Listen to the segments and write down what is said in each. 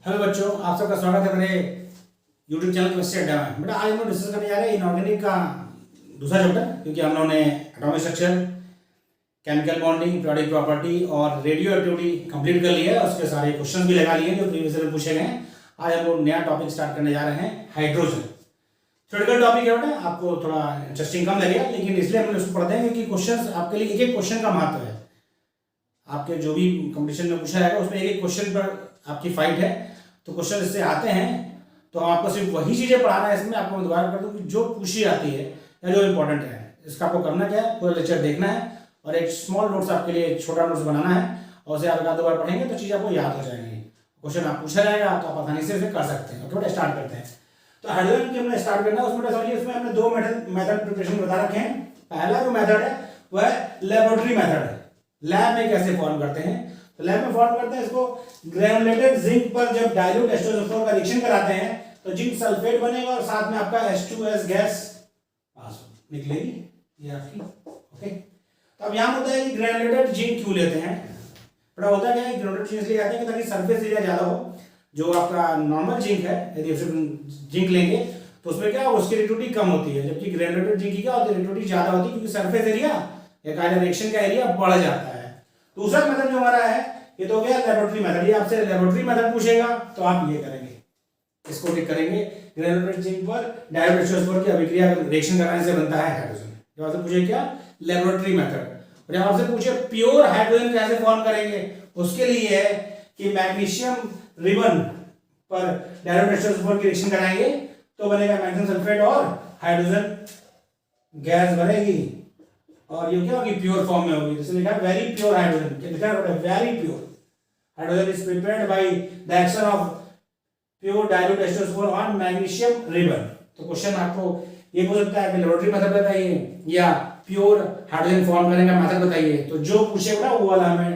Hello बच्चों, आप सबका स्वागत है मेरे यूट्यूब चैनल केमिस्ट्री अड्डा में। बेटा आज हम लोग डिस्कस करने जा रहे हैं इनऑर्गेनिक का दूसरा चैप्टर, क्योंकि हम लोगों ने atomic structure, chemical bonding, periodic property और रेडियो एक्टिविटी कंप्लीट कर लिया है। उसके सारे क्वेश्चन भी लगा लिए जो प्रीवियस ईयर में पूछे गए हैं। आज हम लोग नया टॉपिक स्टार्ट करने जा रहे हैं, हाइड्रोजन। थ्योरेटिकल टॉपिक है बेटा, आपको थोड़ा इंटरेस्टिंग कम लगेगा, लेकिन इसलिए हम उसको पढ़ते हैं क्योंकि क्वेश्चन आपके लिए एक एक क्वेश्चन का महत्व है। आपके जो भी कंपटीशन में पूछा जाएगा उसमें एक एक क्वेश्चन पर आपकी फाइट है, तो क्वेश्चन इससे आते हैं तो आपको सिर्फ वही चीज़ें पढ़ाना है। इसमें आपको मैं दोबारा कर दूँ कि जो पूछी जाती है या जो इंपॉर्टेंट है, इसका आपको करना क्या है, पूरा लेक्चर देखना है और एक स्मॉल नोट्स आपके लिए छोटा नोट्स बनाना है और उसे आप दो बार पढ़ेंगे तो चीज़ आपको याद हो जाएंगी। क्वेश्चन आप पूछा जाएगा तो आप आसानी से उसे कर सकते हैं। ओके बेटा, स्टार्ट करते हैं। तो हाइड्रोजन की हमने स्टार्ट करना है, उसमें समझिए इसमें हमने दो मेथड प्रिपरेशन बता रखे हैं। पहला जो मेथड है वह है लेबोरेटरी मेथड है। लैब में कैसे फॉर्म करते हैं, तो लैब में फॉर्म करते हैं इसको ग्रेनुलेटेड जिंक पर जब डाइल्यूट H2SO4 का रिएक्शन कराते हैं तो जिंक सल्फेट बनेगा और साथ में आपका H2S गैस पास निकलेगी, ये आपकी। ओके, तो अब यहां होता है कि ग्रेनुलेटेड जिंक क्यों लेते हैं। बड़ा होता क्या है, ग्रेनुलेटेड जिंक इसलिए आते हैं ताकि सरफेस एरिया ज्यादा हो। जो आपका नॉर्मल जिंक है, यदि जिंक लेंगे तो उसमें क्या उसकी रिएक्टिविटी कम होती है, जबकि ग्रेनुलेटेड जिंक की क्या होती है, रिएक्टिविटी ज्यादा होती है, क्योंकि सरफेस एरिया या रिएक्शन का एरिया बढ़ जाता है। दूसरा मेथड जो हमारा है ये तो हो गया लेबोरेटरी मेथड। ये आपसे लेबोरेटरी मेथड पूछेगा तो आप ये करेंगे, इसको टिक करेंगे। ग्रेनुलेटेड जिंक पर डाइल्यूट H2SO4 की अभिक्रिया रिएक्शन कराने से बनता है हाइड्रोजन। जब आपसे पूछे क्या लेबोरेटरी मेथड, और जब आपसे पूछे प्योर हाइड्रोजन कैसे फॉर्म करेंगे, उसके लिए है कि मैग्नीशियम रिबन पर डाइल्यूट H2SO4 की रिएक्शन कराएंगे तो बनेगा मैग्नीशियम सल्फेट और हाइड्रोजन गैस बनेगी और ये क्या होगी, प्योर फॉर्म में होगी। जैसे लिखा है वेरी प्योर हाइड्रोजन, क्या लिखा है, very pure hydrogen is prepared by the action of pure dilute H2SO4 on magnesium ribbon. तो क्वेश्चन आपको ये पूछ सकता है कि लेबोरेटरी मेथड बताइए या प्योर हाइड्रोजन फॉर्म करने का मेथड बताइए। तो जो पूछेगा वो वाला हमें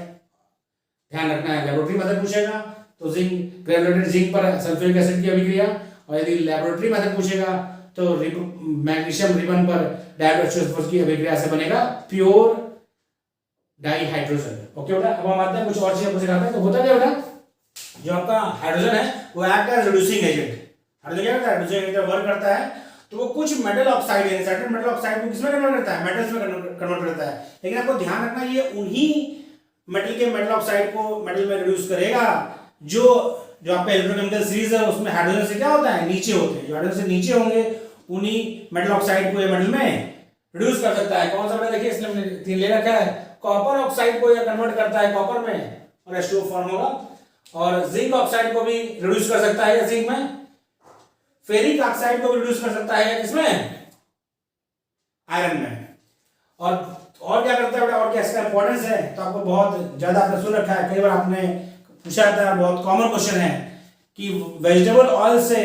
ध्यान रखना है। लेबोरेटरी मेथड पूछेगा तो जिंक, ग्रेनुलेटेड जिंक पर सल्फ्यूरिक एसिड की अभिक्रिया, और यदि लेबोरेटरी मेथड पूछेगा तो मैग्नीशियम रिबन पर डाइल्यूट H2SO4 की अभिक्रिया से बनेगा प्योर डाइहाइड्रोजन। ओके बेटा, अब हम आते हैं कुछ और चीजें सिखाते हैं। तो होता क्या बेटा, जो आपका हाइड्रोजन है वो act as reducing agent. Hydrogen क्या करता है, रिड्यूसिंग एजेंट वर्क करता है। तो वो कुछ मेटल ऑक्साइड है, सर्टेन मेटल ऑक्साइड को किसमें कन्वर्ट करता है, मेटल्स में कन्वर्ट करता है। लेकिन आपको ध्यान रखना ये उन्हीं मेटल के मेटल ऑक्साइड को मेटल में रिड्यूस करेगा जो आपका इलेक्ट्रोकेमिकल सीरीज है उसमें हाइड्रोजन से क्या होता है, नीचे होते हैं। जो हाइड्रोजन से नीचे होंगे उन्हीं मेटल ऑक्साइड को ये मेटल में रिड्यूस कर सकता है। कौन सा मेटल देखिए इसने हमने 3 ले रखा है। कॉपर ऑक्साइड को ये कन्वर्ट करता है कॉपर में और H2O फॉर्म होगा, और जिंक ऑक्साइड को भी रिड्यूस कर सकता है जिंक में। फेरिक ऑक्साइड को भी रिड्यूस कर सकता है किसमें, आयरन में। और क्या करता है, और क्या इसका इंपॉर्टेंस है, तो आपको बहुत ज्यादा आपने सुन रखा है, कई बार आपने पूछा था, बहुत कॉमन क्वेश्चन है कि वेजिटेबल ऑयल से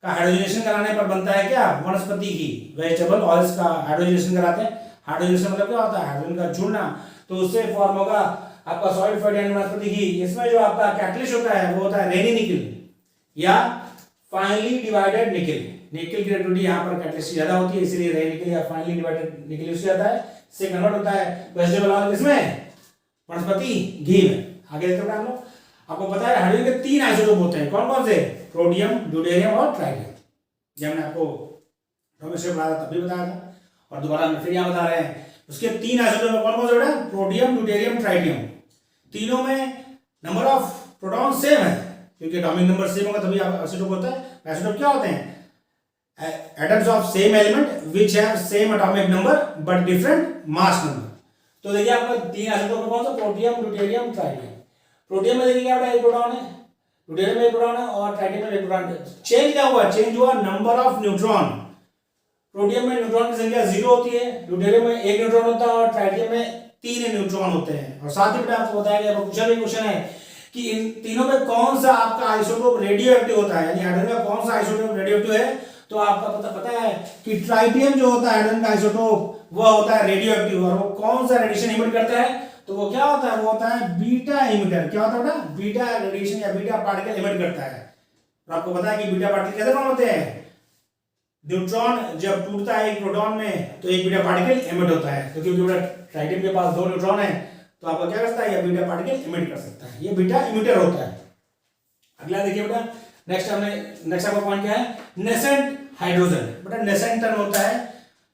का हाइड्रोजनेशन कराने पर बनता है क्या, वनस्पति घी। वेजिटेबल ऑयल्स का हाइड्रोजनेशन कराते हैं। हाइड्रोजनेशन मतलब क्या होता है, हाइड्रोजन का जुड़ना, तो उससे फॉर्म होगा आपका सॉलिड फैट यानी वनस्पति घी। इसमें जो आपका कैटलिस्ट होता है वो होता है रेनी निकल या फाइनली डिवाइडेड निकल। निकल की रिएक्टिविटी यहाँ पर कैटलिस्ट ज्यादा होती है, इसलिए रेनी निकल या फाइनली डिवाइडेड निकल उससे आता है, इससे कन्वर्ट होता है वेजिटेबल ऑयल किसमें, वनस्पति घी में। आगे देखते हैं हम लोग, आपको पता है हाइड्रोजन के 3 आइसोटोप होते हैं। कौन कौन से, प्रोटियम, ड्यूटेरियम और ट्राइटियम। ये हमने आपको प्रोफेसर बताया था, तभी बताया था और दोबारा हम फिर यहाँ बता रहे हैं। उसके 3 आइसोटोप कौन कौन से बेटा, प्रोटियम, ड्यूटेरियम, ट्राइटियम। तीनों में नंबर ऑफ प्रोटॉन सेम है, क्योंकि एटॉमिक नंबर सेम होगा तभी आइसोटोप होता है। आइसोटोप क्या होते हैं, atoms of same element which have same atomic number but different mass number. तो देखिए आपका 3 आइसोटोप कौन सा, प्रोटियम, ड्यूटेरियम, ट्राइटियम। प्रोटियम में देखिए क्या बेटा, एक प्रोटॉन है, ड्यूटेरियम में एक प्रोटॉन है और ट्राइटियम में एक प्रोटॉन है। चेंज क्या हुआ, चेंज हुआ नंबर ऑफ न्यूट्रॉन। प्रोटियम में न्यूट्रॉन की संख्या 0 होती है, ड्यूटेरियम में 1 न्यूट्रॉन होता है और ट्राइटियम में 3 न्यूट्रॉन होते हैं। और साथ ही बेटा आपको बताया गया, पूछा गया क्वेश्चन है कि इन तीनों में कौन सा आपका आइसोटोप रेडियो एक्टिव होता है, यानी हाइड्रोजन का कौन सा आइसोटोप रेडियो एक्टिव है। तो आपका पता है कि ट्राइटियम जो होता है हाइड्रोजन का आइसोटोप वह होता है रेडियो एक्टिव, और वो कौन सा रेडिएशन इमिट करता है, तो वो क्या होता है, वो होता है बीटा इमिटर। क्या होता है बेटा, बीटा रेडिएशन या बीटा पार्टिकल इमिट करता है। और आपको पता है कि बीटा पार्टिकल कैसे फॉर्म होते हैं, न्यूट्रॉन जब टूटता है एक प्रोटॉन में तो एक बीटा पार्टिकल इमिट होता है। तो क्योंकि बेटा ट्राइटियम के पास 2 न्यूट्रॉन है तो आपका क्या करता है, ये बीटा पार्टिकल इमिट कर सकता है, ये बीटा इमिटर होता है। अगला देखिए बेटा, नेक्स्ट आपका पॉइंट क्या है, नेसेंट हाइड्रोजन। बेटा नेसेंट टर्म होता है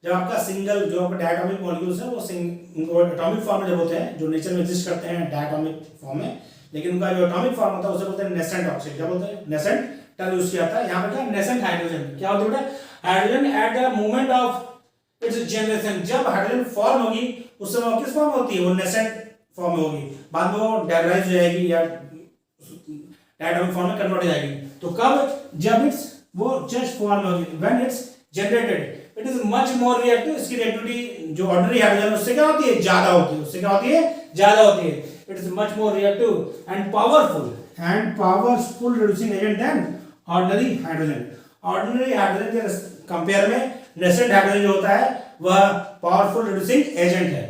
जब आपका सिंगल, जो आपका डायटोमिक मॉलिक्यूल्स है वो एटॉमिक फॉर्म में जब होते हैं, जो नेचर में एग्जिस्ट करते हैं डायटोमिक फॉर्म में, लेकिन उनका जो एटॉमिक फॉर्म होता है उसे बोलते हैं नेसेंट ऑक्सीजन। क्या बोलते हैं, नेसेंट टर्म यूज किया जाता है। यहाँ पे क्या, नेसेंट हाइड्रोजन। क्या होता है बेटा, hydrogen at the moment of its generation, जब हाइड्रोजन फॉर्म होगी उस समय वो किस फॉर्म में होती है, वो नेसेंट फॉर्म में होगी, बाद में वो डायनालाइज हो जाएगी या डायटोमिक फॉर्म में कन्वर्ट हो जाएगी। तो कब, जब इट्स वो जस्ट फॉर्म में होगी, when it's generated it is much more reactive. इसकी रिएक्टिविटी जो ऑर्डिनरी हाइड्रोजन उससे क्या होती है, ज्यादा होती है, उससे क्या होती है, ज्यादा होती है। It is much more reactive and powerful reducing agent then ordinary hydrogen. Ordinary hydrogen के कंपेयर में नेसेंट हाइड्रोजन जो होता है वह पावरफुल रिड्यूसिंग एजेंट है।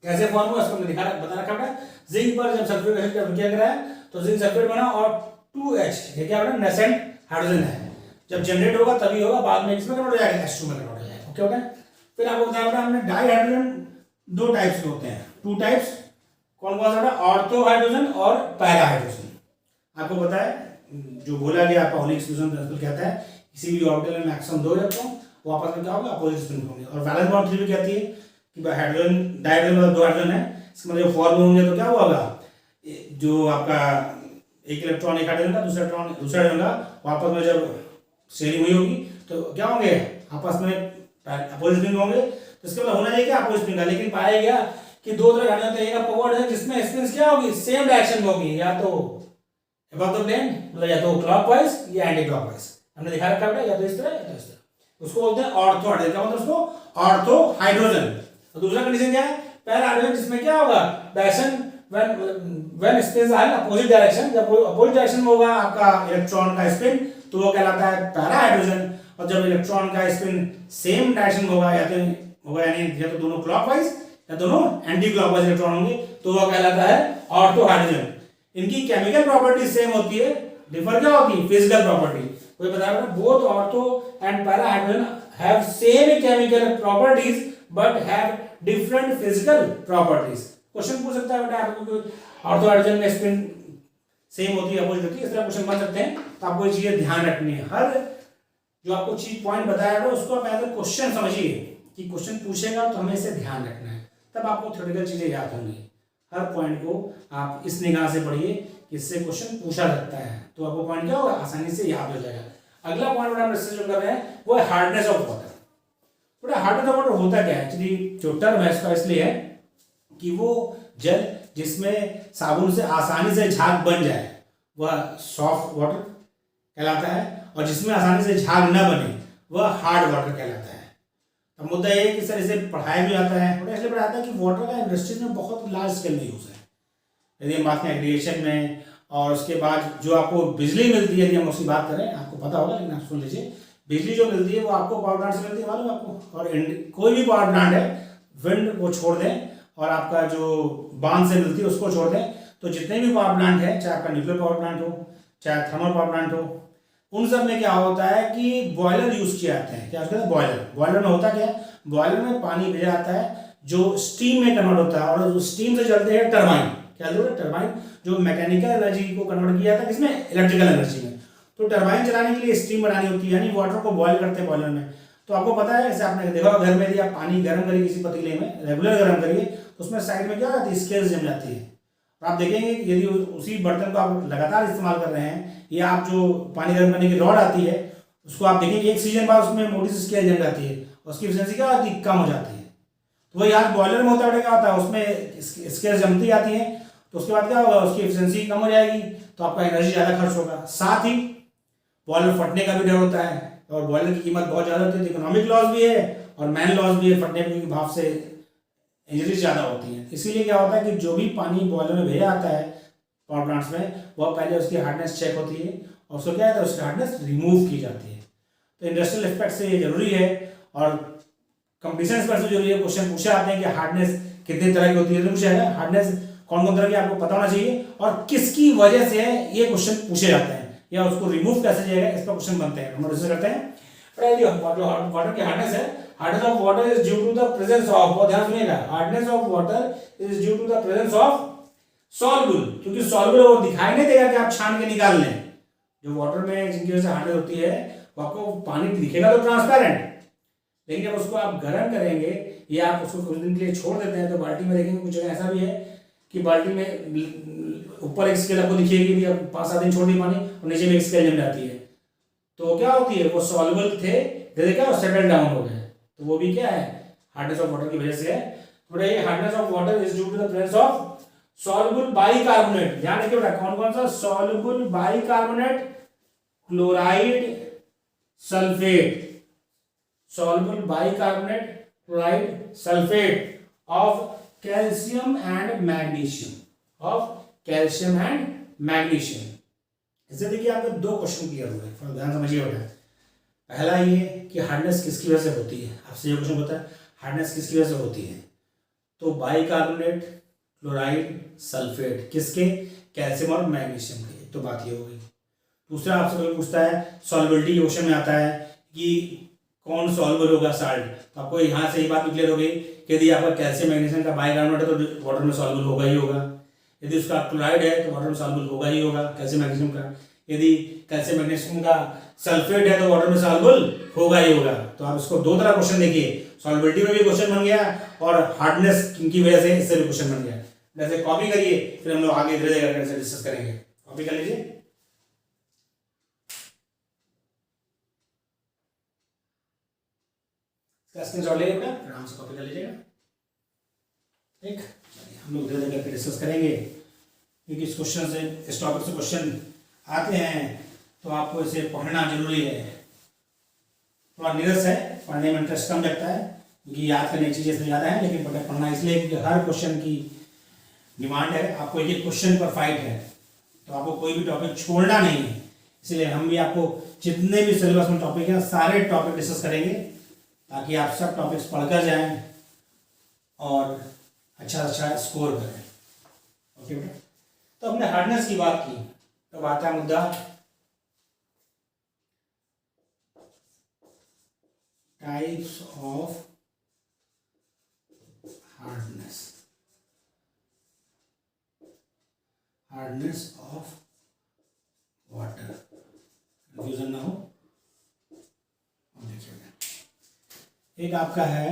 कैसे फॉर्म हुआ इसको मैंने बता रखा है। जिंक पर जब सल्फ्यूरिक एसिड का क्या करा है, तो जिंक सल्फेट बना और 2H, ये क्या बना, नेसेंट हाइड्रोजन है। जब जनरेट होगा तभी होगा, बाद में इसमें कन्वर्ट हो जाएगा, H2 में कन्वर्ट हो जाएगा। ओके बेटा, फिर आपको बताया बेटा हमने डाई हाइड्रोजन दो टाइप्स के होते हैं, टू टाइप्स। कौन कौन सा बेटा, ऑर्थो हाइड्रोजन और पैरा हाइड्रोजन। आपको पता है जो बोला गया पाउलिक एक्सक्लूजन प्रिंसिपल कहता है किसी भी ऑर्बिटल में मैक्सिमम 2 इलेक्ट्रॉन, वो आपस में क्या होगा, अपोजिट स्पिन होंगे। और वैलेंस बॉन्ड थ्योरी भी कहती है कि हाइड्रोजन डाइहाइड्रोजन मतलब 2 हाइड्रोजन है, इसका मतलब फॉर्म होंगे तो क्या होगा, जो आपका एक इलेक्ट्रॉन एक हाइड्रोजन का दूसरा हाइड्रोजन का आपस में जब शेयरिंग हुई होगी तो क्या होंगे, आपस में अपोजिट स्पिन होंगे। तो इसका मतलब होना चाहिए क्या, अपोजिट स्पिन का। लेकिन पाया गया कि दो तरह का हाइड्रोजन, एक अपोवर्ड है जिसमें स्पिन क्या होगी, सेम डायरेक्शन में होगी, या तो अबव द प्लेन मतलब या तो क्लॉकवाइज या एंटी क्लॉकवाइज। हमने दिखा रखा है या तो इस तरह या तो इस तरह। उसको बोलते हैं ऑर्थो हाइड्रोजन। क्या मतलब उसको, ऑर्थो हाइड्रोजन। और दूसरा कंडीशन क्या है, पैरा हाइड्रोजन, जिसमें क्या होगा, direction when spin are in opposite direction, जब वो अपोजिट डायरेक्शन में होगा आपका इलेक्ट्रॉन का स्पिन तो वो कहलाता है पैरा हाइड्रोजन। और जब इलेक्ट्रॉन का स्पिन सेम डायरेक्शन में होगा, या तो होगा यानी या तो दोनों क्लॉकवाइज या दोनों एंटी क्लॉकवाइज इलेक्ट्रॉन होंगे, तो वो कहलाता है ऑर्थो हाइड्रोजन। इनकी केमिकल प्रॉपर्टी सेम होती है, डिफर क्या होती है, फिजिकल प्रॉपर्टी। कोई बताया both ortho and para hydrogen have same chemical properties but have different physical properties. Question पूछ सकता है बेटा आपको, ऑर्थो हाइड्रोजन में स्पिन सेम होती है, अपोजिट होती है, इस तरह क्वेश्चन बन सकते हैं। तो आपको ये चीजें ध्यान रखनी है। हर जो आपको चीज पॉइंट बताया है उसको आप एज क्वेश्चन समझिए कि क्वेश्चन पूछेगा तो हमें इसे ध्यान रखना है, तब आपको थ्योरेटिकल चीजें याद होंगी। हर पॉइंट को आप इस निगाह से पढ़िए कि इससे क्वेश्चन पूछा सकता है, तो आपको पॉइंट क्या होगा, आसानी से याद हो जाएगा। अगला पॉइंट हम डिस्कस कर रहे हैं वो है हार्डनेस ऑफ वाटर। थोड़ा हार्डनेस ऑफ वाटर होता क्या है, एक्चुअली जो टर्म है इसका इसलिए है कि वो जल जिसमें साबुन से आसानी से झाग बन जाए वह सॉफ्ट वाटर कहलाता है, और जिसमें आसानी से झाग न बने वह हार्ड वाटर कहलाता है। अब मुद्दा ये है कि सर इसे पढ़ाया भी जाता है, थोड़ा इसलिए पढ़ाता है कि वाटर का इंडस्ट्रीज में बहुत लार्ज स्केल में यूज है। यदि हम बात करें एग्रीगेशन में, और उसके बाद जो आपको बिजली मिलती है, यदि हम उसकी बात करें, आपको पता होगा लेकिन आप सुन लीजिए, बिजली जो मिलती है वो आपको पावर प्लांट से मिलती है, मालूम है आपको। और कोई भी पावर प्लांट है, विंड को छोड़ दें और आपका जो बांध से मिलती है उसको छोड़ दें, तो जितने भी पावर प्लांट है, चाहे आपका न्यूक्लियर पावर प्लांट हो चाहे थर्मल पावर प्लांट हो, उन सब में क्या होता है कि बॉयलर यूज किए जाते हैं। क्या होता है, बॉयलर में होता क्या है, बॉयलर में पानी भेजा जाता है जो स्टीम में कन्वर्ट होता है, और जो स्टीम से चलते हैं टरबाइन। क्या बोलते हैं, टरबाइन जो मैकेनिकल एनर्जी को कन्वर्ट किया जाता है किसमें, इलेक्ट्रिकल एनर्जी में। तो टरबाइन चलाने के लिए स्टीम बनानी होती है, यानी वाटर को बॉयल करते हैं बॉयलर में। तो आपको पता है, जैसे आपने देखा घर में यदि आप पानी गर्म करिए किसी पतीले में, रेगुलर गर्म करिए, तो उसमें साइड में क्या हो जाती है, स्केल्स जम जाती है। आप देखेंगे यदि उसी बर्तन को आप लगातार इस्तेमाल कर रहे हैं, या आप जो पानी गर्म करने की रॉड आती है उसको आप देखेंगे एक सीजन बाद उसमें मोटी सी स्केल जम जाती है, उसकी एफिशिएंसी क्या होती है, कम हो जाती है। तो वही आज बॉयलर में होता है, क्या होता है उसमें स्केल जमती आती है, तो उसके बाद क्या होगा, उसकी एफिशिएंसी कम हो जाएगी, तो आपका एनर्जी ज़्यादा खर्च होगा। साथ ही बॉयलर फटने का भी डर होता है, और बॉयलर की कीमत बहुत ज़्यादा होती है, इकोनॉमिक लॉस भी है और मैन लॉस भी है, फटने के भाव से इंजरीज ज़्यादा होती हैं। इसीलिए क्या होता है कि जो भी पानी बॉयलर में भेजा जाता है पावर प्लांट्स में, वह पहले उसकी हार्डनेस चेक होती है और उसको क्या है, उसकी हार्डनेस रिमूव की जाती है। तो इंडस्ट्रियल एस्पेक्ट से ये जरूरी है, और कंपटीशन एस्पेक्ट से जरूरी है। क्वेश्चन पूछे आते हैं कि हार्डनेस कितने तरह की होती है, तो पूछा है हार्डनेस कौन कौन तरह की आपको पता होना चाहिए, और किसकी वजह से ये क्वेश्चन पूछे जाते हैं, या उसको रिमूव कैसे जाएगा, इस पर क्वेश्चन बनते हैं, हम डिस्कस करते हैं। वाटर की हार्डनेस है, hardness of water is due to the presence of, बहुत ध्यान सुनिएगा, hardness of water is due to the presence of soluble, क्योंकि सॉल्युबल वो दिखाई नहीं देगा कि आप छान के निकाल लें। जो वाटर में जिनकी वजह से हार्डनेस होती है वो आपको पानी दिखेगा तो ट्रांसपेरेंट, लेकिन जब उसको आप गर्म करेंगे या आप उसको कुछ दिन के लिए छोड़ देते हैं तो बाल्टी में देखेंगे कुछ जगह ऐसा भी है कि बाल्टी में ऊपर एक स्केल आपको दिखेगी कि 5-7 दिन छोड़ दी पानी और नीचे में एक स्केल जम जाती है। तो क्या होती है, वो सॉल्युबल थे, धीरे क्या सेटल डाउन हो गए। तो वो भी क्या है, हार्डनेस ऑफ वाटर की वजह से है। तो ये hardness of water is due to the presence of soluble bicarbonate. ध्यान रखिए बेटा, कौन कौन सा, soluble bicarbonate, chloride, sulphate, soluble bicarbonate, chloride, sulfate of calcium and magnesium, of calcium and magnesium। इससे देखिए आपके दो क्वेश्चन क्लियर हुए, थोड़ा ध्यान समझिए बेटा। पहला ये कि हार्डनेस किसकी वजह से होती है, आपसे ये क्वेश्चन होता है हार्डनेस किसकी वजह से होती है, तो बाइकार्बोनेट, क्लोराइड, सल्फेट, किसके, कैल्शियम और मैग्नीशियम के। तो बात ये हो गई। दूसरा आपसे कोई पूछता है सॉल्युबिलिटी क्वेश्चन में आता है कि कौन सॉल्युबल होगा साल्ट, तो आपको यहाँ से ये बात क्लियर हो गई कि यदि आपका कैल्शियम मैग्नीशियम का बाइकार्बोनेट है तो वाटर में सॉल्युबल होगा ही होगा, यदि उसका क्लोराइड है तो वाटर में सॉल्युबल होगा ही होगा कैल्शियम मैग्नीशियम का, यदि कैल्शियम मैग्नीशियम का सल्फेट है तो वाटर में सॉल्युबल होगा ही होगा। तो आप इसको दो तरह क्वेश्चन देखिए, सॉल्युबिलिटी में भी क्वेश्चन बन गया और हार्डनेस की वजह से इससे भी क्वेश्चन बन गया। जैसे कॉपी करिए, फिर हम लोग आगे धीरे धीरे करके डिस्कस करेंगे। कॉपी कर लीजिए। स्क्रीनशॉट ले लीजिएगा, आराम से कॉपी कर लीजिएगा। ठीक, हम लोग धीरे धीरे करके डिस्कस करेंगे, क्योंकि इस क्वेश्चन से, इस टॉपिक से क्वेश्चन आते हैं तो आपको इसे पढ़ना जरूरी है। थोड़ा नीरस है, पढ़ने में इंटरेस्ट कम लगता है क्योंकि याद करने की चीज़ें ज़्यादा है, लेकिन पढ़ना इसलिए क्योंकि हर क्वेश्चन की डिमांड है, आपको एक क्वेश्चन पर फाइट है, तो आपको कोई भी टॉपिक छोड़ना नहीं है। इसलिए हम भी आपको जितने भी सिलेबस में टॉपिक हैं सारे टॉपिक डिस्कस करेंगे ताकि आप सब टॉपिक्स पढ़कर जाएं और अच्छा स्कोर करें। ओके बेटा, तो हमने हार्डनेस की बात की, तो आता है मुद्दा types of hardness, hardness of water, confusion ना हो। देखिए एक आपका है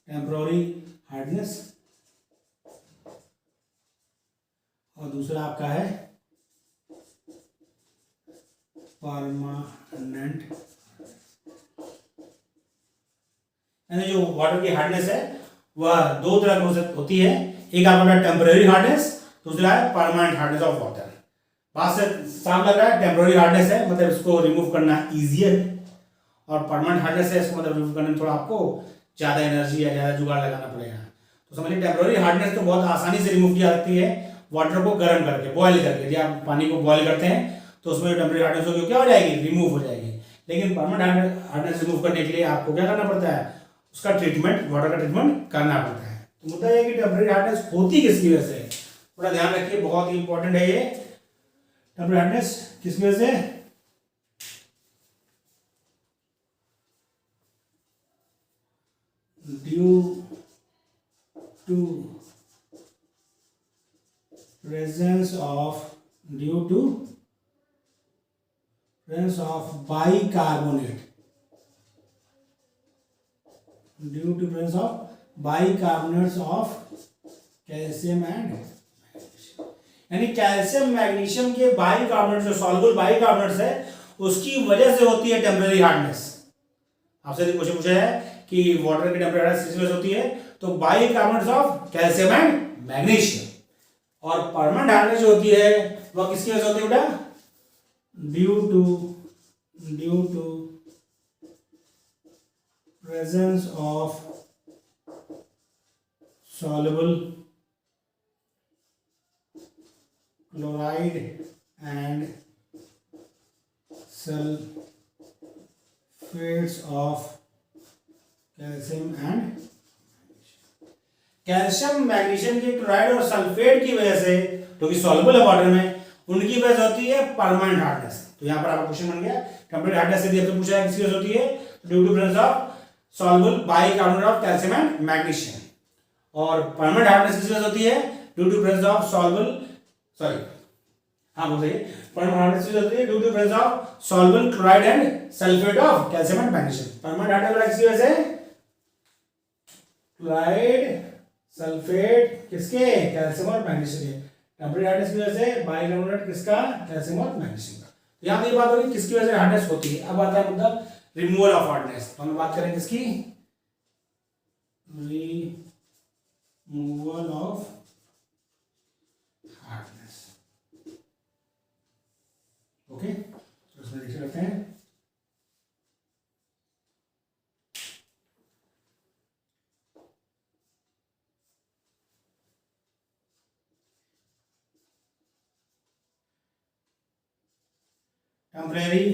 टेम्पररी हार्डनेस और दूसरा आपका है परमानेंट। यानी जो वाटर की हार्डनेस है वह दो तरह की होती है, एक आपका टेम्पररी हार्डनेस, दूसरा है परमानेंट हार्डनेस ऑफ वाटर। बात से साफ लग रहा है, टेम्पररी हार्डनेस है मतलब इसको रिमूव करना इजियर है, और परमानेंट हार्डनेस है इसको मतलब रिमूव करने में थोड़ा आपको ज़्यादा एनर्जी या ज़्यादा जुगाड़ लगाना पड़ेगा। तो समझिए टेम्पररी हार्डनेस तो बहुत आसानी से रिमूव की जाती है वाटर को गर्म करके, बॉयल करके। यदि आप पानी को बॉयल करते हैं तो उसमें टेम्पररी हार्डनेस होगी क्या हो जाएगी, रिमूव हो जाएगी। लेकिन परमानेंट हार्डनेस रिमूव करने के लिए आपको क्या करना पड़ता है, उसका ट्रीटमेंट, वाटर का ट्रीटमेंट करना पड़ता है। तो मुद्दा यह कि टेम्पररी हार्डनेस होती किसकी वजह से, थोड़ा ध्यान रखिए, बहुत ही इंपॉर्टेंट है ये। टेम्पररी हार्डनेस किसकी वजह से, due to presence of bicarbonate, due to presence of bicarbonates of calcium and यानी कैल्शियम मैग्नीशियम के बाइकार्बोनेट, जो सॉल्युबल बाइकार्बोनेट्स है उसकी वजह से होती है टेम्पररी हार्डनेस। आपसे क्वेश्चन पूछा है कि वाटर की टेम्पररी हार्डनेस किस वजह से होती है, तो bicarbonates of calcium and magnesium. और परमानेंट हार्डनेस जो होती है वह किसकी वजह से होती है बेटा, due to presence of soluble chloride and sulfates of calcium and calcium magnesium की क्लोराइड और सल्फेट की वजह से, जो कि सॉल्युबल है वाटर में, उनकी वजह से होती है परमानेंट हार्डनेस। तो यहाँ पर आपका क्वेश्चन बन गया टेम्पररी हार्डनेस। यदि आपसे पूछा है किसकी वजह से होती है, due to presence of soluble bicarbonate of calcium and magnesium. और परमानेंट हार्डनेस किस वजह से होती है? Due to presence of soluble, sorry हाँ बोल रही है, परमानेंट हार्डनेस किस वजह से होती है? Due to presence of soluble chloride and sulphate of calcium and magnesium. Permanent hardness किसकी वजह से? क्लोराइड सल्फेट किसके? कैल्शियम और मैग्नीशियम के। टेम्परेरी हार्डनेस की वजह से बाइकार्बोनेट किसका? कैल्शियम और मैग्नीशियम का। यहाँ पे ये बात होगी किसकी वजह से हार्डनेस होती है। अब आता है मतलब रिमूवल ऑफ हार्डनेस। तो हम बात करेंगे किसकी? Removal of hardness. ओके, तो इसमें देखिए करते हैं। temporary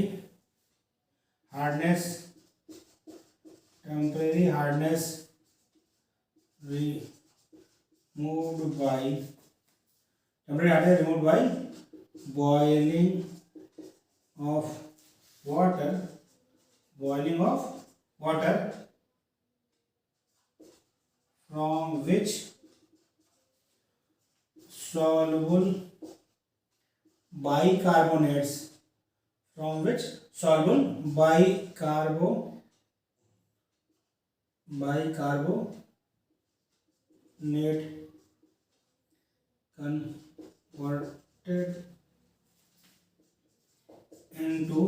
hardness removed by boiling of water from which soluble bicarbonates bicarbonate converted into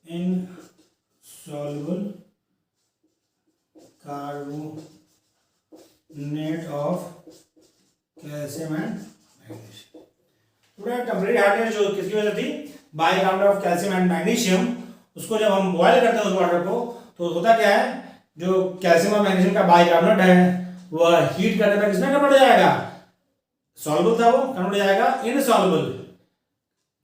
insoluble carbonate of calcium and magnesium। थोड़ा टेम्परेरी हार्डनेस जो किसकी वजह थी? Bicarbonate of calcium and magnesium. उसको जब हम बॉयल करते हैं उस वाटर को, तो होता क्या है, जो कैल्शियम और मैग्नीशियम का बाइकार्बोनेट है वह हीट करने पर किसमें कन्वर्ट हो जाएगा? सॉल्युबल था वो, कन्वर्ट हो जाएगा इनसॉल्युबल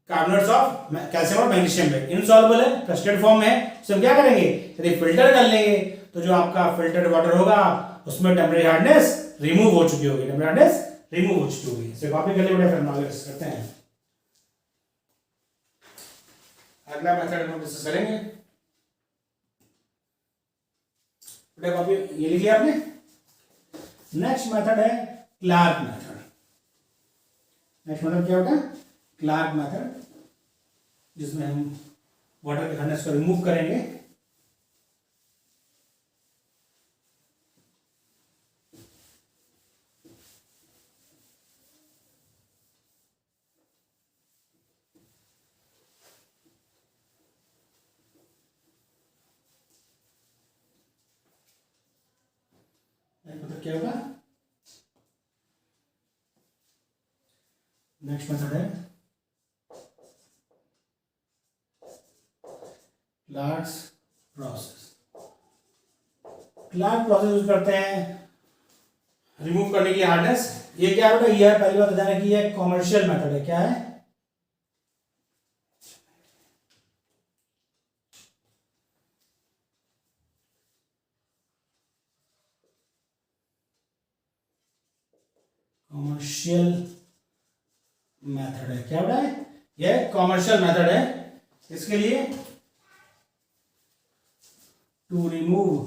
कार्बोनेट्स ऑफ कैल्शियम और मैग्नीशियम में। इनसॉल्युबल है, प्रेसिपिटेट फॉर्म में। उसे हम क्या करेंगे? यदि फिल्टर कर लेंगे तो जो आपका फिल्टर्ड वाटर होगा उसमें टेम्परेरी हार्डनेस रिमूव हो चुकी होगी। इसे कॉपी कर ले बेटा, फिर हम आगे करते हैं। अगला मेथड हम डिस्कस करेंगे। बेटा कॉपी ये लिख लिया आपने। नेक्स्ट मेथड है क्लार्क मेथड। नेक्स्ट मेथड क्या होता है? क्लार्क मेथड, जिसमें हम वाटर के हार्डनेस को रिमूव करेंगे। मतलब क्या होगा? नेक्स्ट मेथड है Clark's process. Clark process use करते हैं रिमूव करने की हार्डनेस। ये क्या होता है? ये है, पहली बात बताना कि ये कॉमर्शियल मेथड है। क्या है? कॉमर्शियल मेथड है। क्या होता है? यह कॉमर्शियल मेथड है। इसके लिए टू रिमूव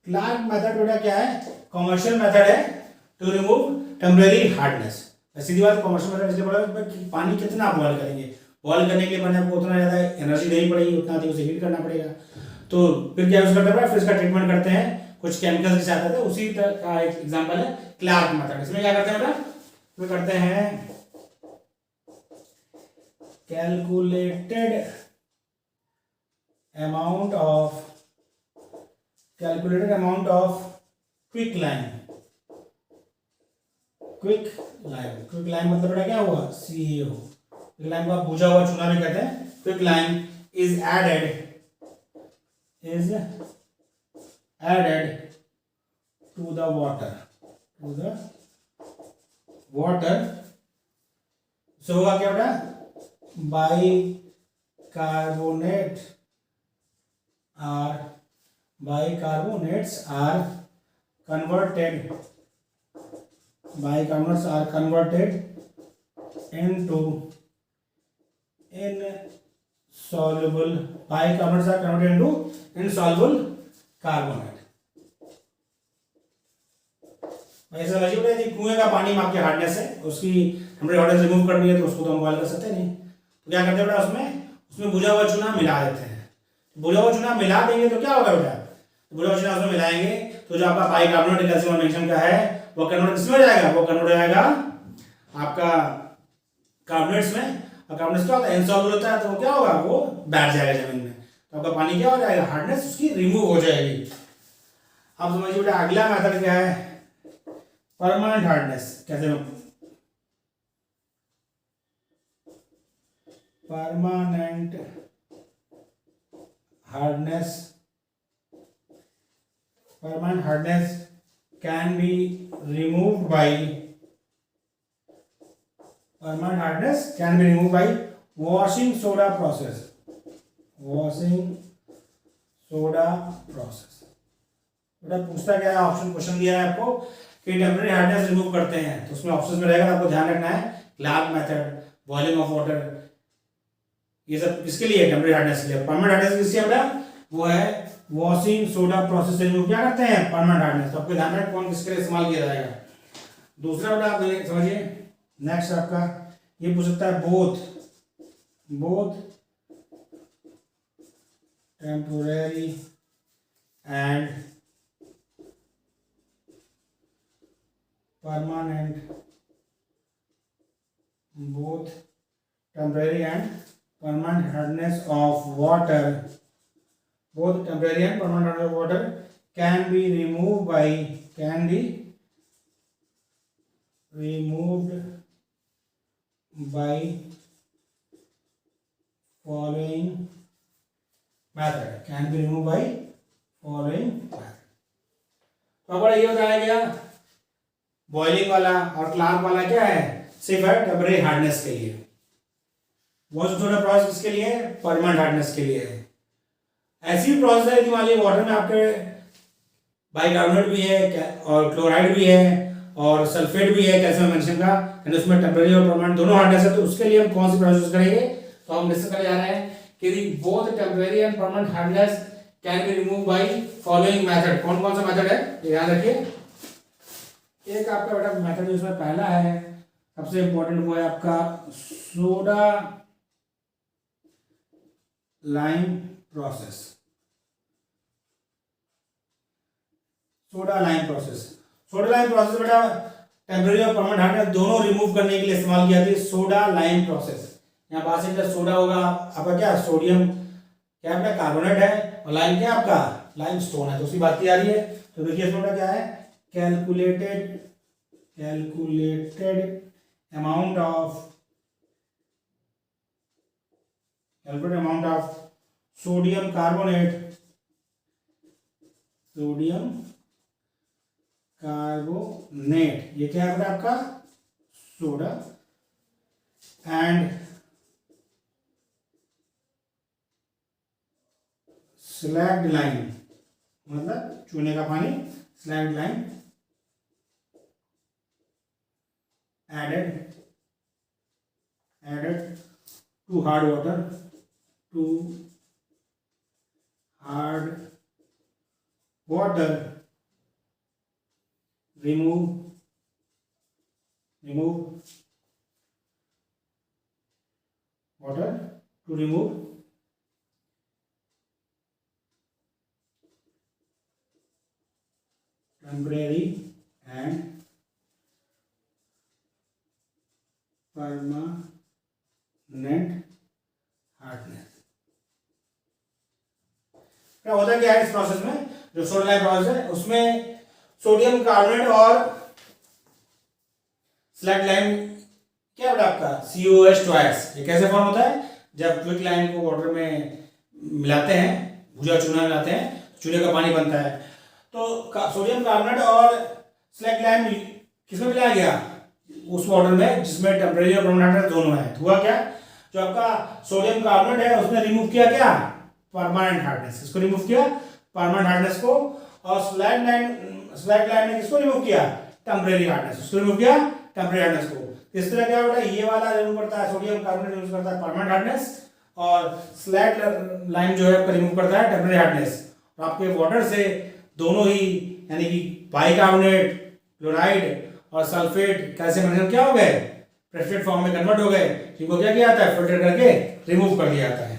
क्लार्क मेथड बेटा क्या है? कॉमर्शियल मेथड है टू रिमूव टेम्परेरी हार्डनेस। सीधी बात, कॉमर्शियल मेथड इसलिए बोला कि पानी कितना बॉयल करेंगे। बॉयल करने के लिए मैंने आपको उतना ज़्यादा एनर्जी देनी पड़ेगी, उतना अधिक उसे हीट करना पड़ेगा। तो फिर क्या यूज करते हैं? फिर इसका ट्रीटमेंट करते हैं कुछ केमिकल्स के साथ। उसी तरह का एक एग्जांपल है क्लार्क मेथड। इसमें क्या करते हैं बेटा? इसमें करते हैं calculated amount of quick lime मतलब बेटा क्या हुआ? CaO। क्विक लाइम को बुझा हुआ चूना भी कहते हैं। Quick lime is added to the water so होगा क्या बेटा? bicarbonates are converted Bicarbonates are converted into insoluble bicarbonates are converted into insoluble carbonate. ऐसा लगे बोले कि कुएं का पानी माप के हार्डनेस है, उसकी हमने हार्डनेस रिमूव करनी है तो उसको तो हम बॉयल कर सकते नहीं, तो क्या करते हैं बेटा उसमें बुझा हुआ चूना मिला देते हैं। बुझा हुआ चूना मिला देंगे तो क्या होगा बेटा, बुझा हुआ चूना उसमें मिलाएंगे तो जो आपका बाइकार्बोनेट कैल्शियम मैग्नीशियम का है वो कन्वर्ट किसमें हो जाएगा, वो कन्वर्ट हो जाएगा आपका कार्बोनेट्स में। और कार्बोनेट्स क्या होता है, इनसॉल्युबल होता है, तो वो क्या होगा, वो बैठ जाएगा जमीन में, तो आपका पानी क्या हो जाएगा, हार्डनेस उसकी रिमूव हो जाएगी। अब समझिए बेटा अगला मेथड क्या है, परमानेंट हार्डनेस। कैसे में permanent hardness can be removed by washing soda process. बेटा पूछता क्या है, ऑप्शन क्वेश्चन दिया है आपको कि टेम्परेरी हार्डनेस रिमूव करते हैं, तो उसमें ऑप्शंस में रहेगा, आपको ध्यान रखना है Clark method, boiling of water, ये सब किसके लिए, टेम्परेरी हार्डनेस के लिए। परमानेंट हार्डनेस किसके बेटा, वो है वॉशिंग सोडा प्रोसेस से रिमूव क्या करते हैं, परमानेंट हार्डनेस। तो आपको ध्यान रखना कौन किसके लिए इस्तेमाल किया जाएगा। दूसरा बेटा आप समझिए, नेक्स्ट आपका ये पूछ सकता है both temporary and permanent hardness of water can be removed by following method। तो हमारा ये बताया गया बॉइलिंग वाला और क्लार्क वाला क्या है, सिर्फ है टेम्परेरी हार्डनेस के लिए। वॉशिंग सोडा प्रोसेस किसके लिए है, परमानेंट हार्डनेस के लिए है। ऐसी प्रोसेस है कि मान लीजिए वाटर में आपके बाइकार्बोनेट भी है और क्लोराइड भी है और सल्फेट भी है कैल्शियम मैग्नीशियम का, यानी उसमें टेम्परेरी और परमानेंट दोनों हार्डनेस है, तो उसके लिए हम कौन सी प्रोसेस करेंगे, तो हम डिस्कस करने जा रहे हैं कि both temporary and permanent hardness can be remove by following method. कौन कौन सा मेथड है, ध्यान रखिए। एक आपका बेटा मेथड जो इसमें पहला है सबसे इंपॉर्टेंट, वो है आपका soda lime process. Soda lime process बेटा टेम्परेरी और परमानेंट हार्डनेस दोनों रिमूव करने के लिए इस्तेमाल किया था सोडा लाइम प्रोसेस। यहाँ पास एक सोडा होगा आपका, क्या सोडियम क्या बेटा कार्बोनेट है, और लाइम क्या आपका लाइम स्टोन है, तो उसकी बात आ रही है। तो देखिए इसमें क्या है, calculated amount of sodium carbonate ये क्या है बेटा आपका सोडा, एंड स्लैग्ड लाइम मतलब चूने का पानी, slagged lime added to hard water remove water to remove temporary and permanent hardness. क्या होता क्या है इस प्रोसेस में, जो सोडा लाइम प्रोसेस है उसमें सोडियम कार्बोनेट और स्लैग्ड लाइम क्या होता है आपका COH ट्वाइस। ये कैसे फॉर्म होता है, जब क्विक लाइम को वाटर में मिलाते हैं, भुजा चूना मिलाते हैं, चूने का पानी बनता है। तो सोडियम कार्बोनेट और स्लैग्ड लाइम किसमें मिलाया गया, उस वाटर में जिसमें टेम्परेरी और परमानेंट हार्डनेस दोनों है। हुआ क्या, जो आपका सोडियम कार्बोनेट है उसने रिमूव किया क्या, परमानेंट हार्डनेस, इसको रिमूव किया परमानेंट हार्डनेस को, और स्लैग्ड लाइम ने किसको रिमूव किया, टेम्परेरी हार्डनेस, उसको रिमूव किया टेम्परेरी हार्डनेस को। इस तरह क्या बेटा, ये वाला रिमूव करता है सोडियम कार्बोनेट, यूज करता है परमानेंट हार्डनेस, और स्लैट लाइम जो है आपका रिमूव करता है टेम्परेरी हार्डनेस। और आपके वाटर से दोनों ही, यानी कि बाइकार्बोनेट, क्लोराइड और सल्फेट कैल्शियम मैग्नीशियम क्या हो गए, प्रेसिपिटेट फॉर्म में कन्वर्ट हो गए, जिनको क्या किया जाता है, फिल्टर करके रिमूव कर दिया जाता है।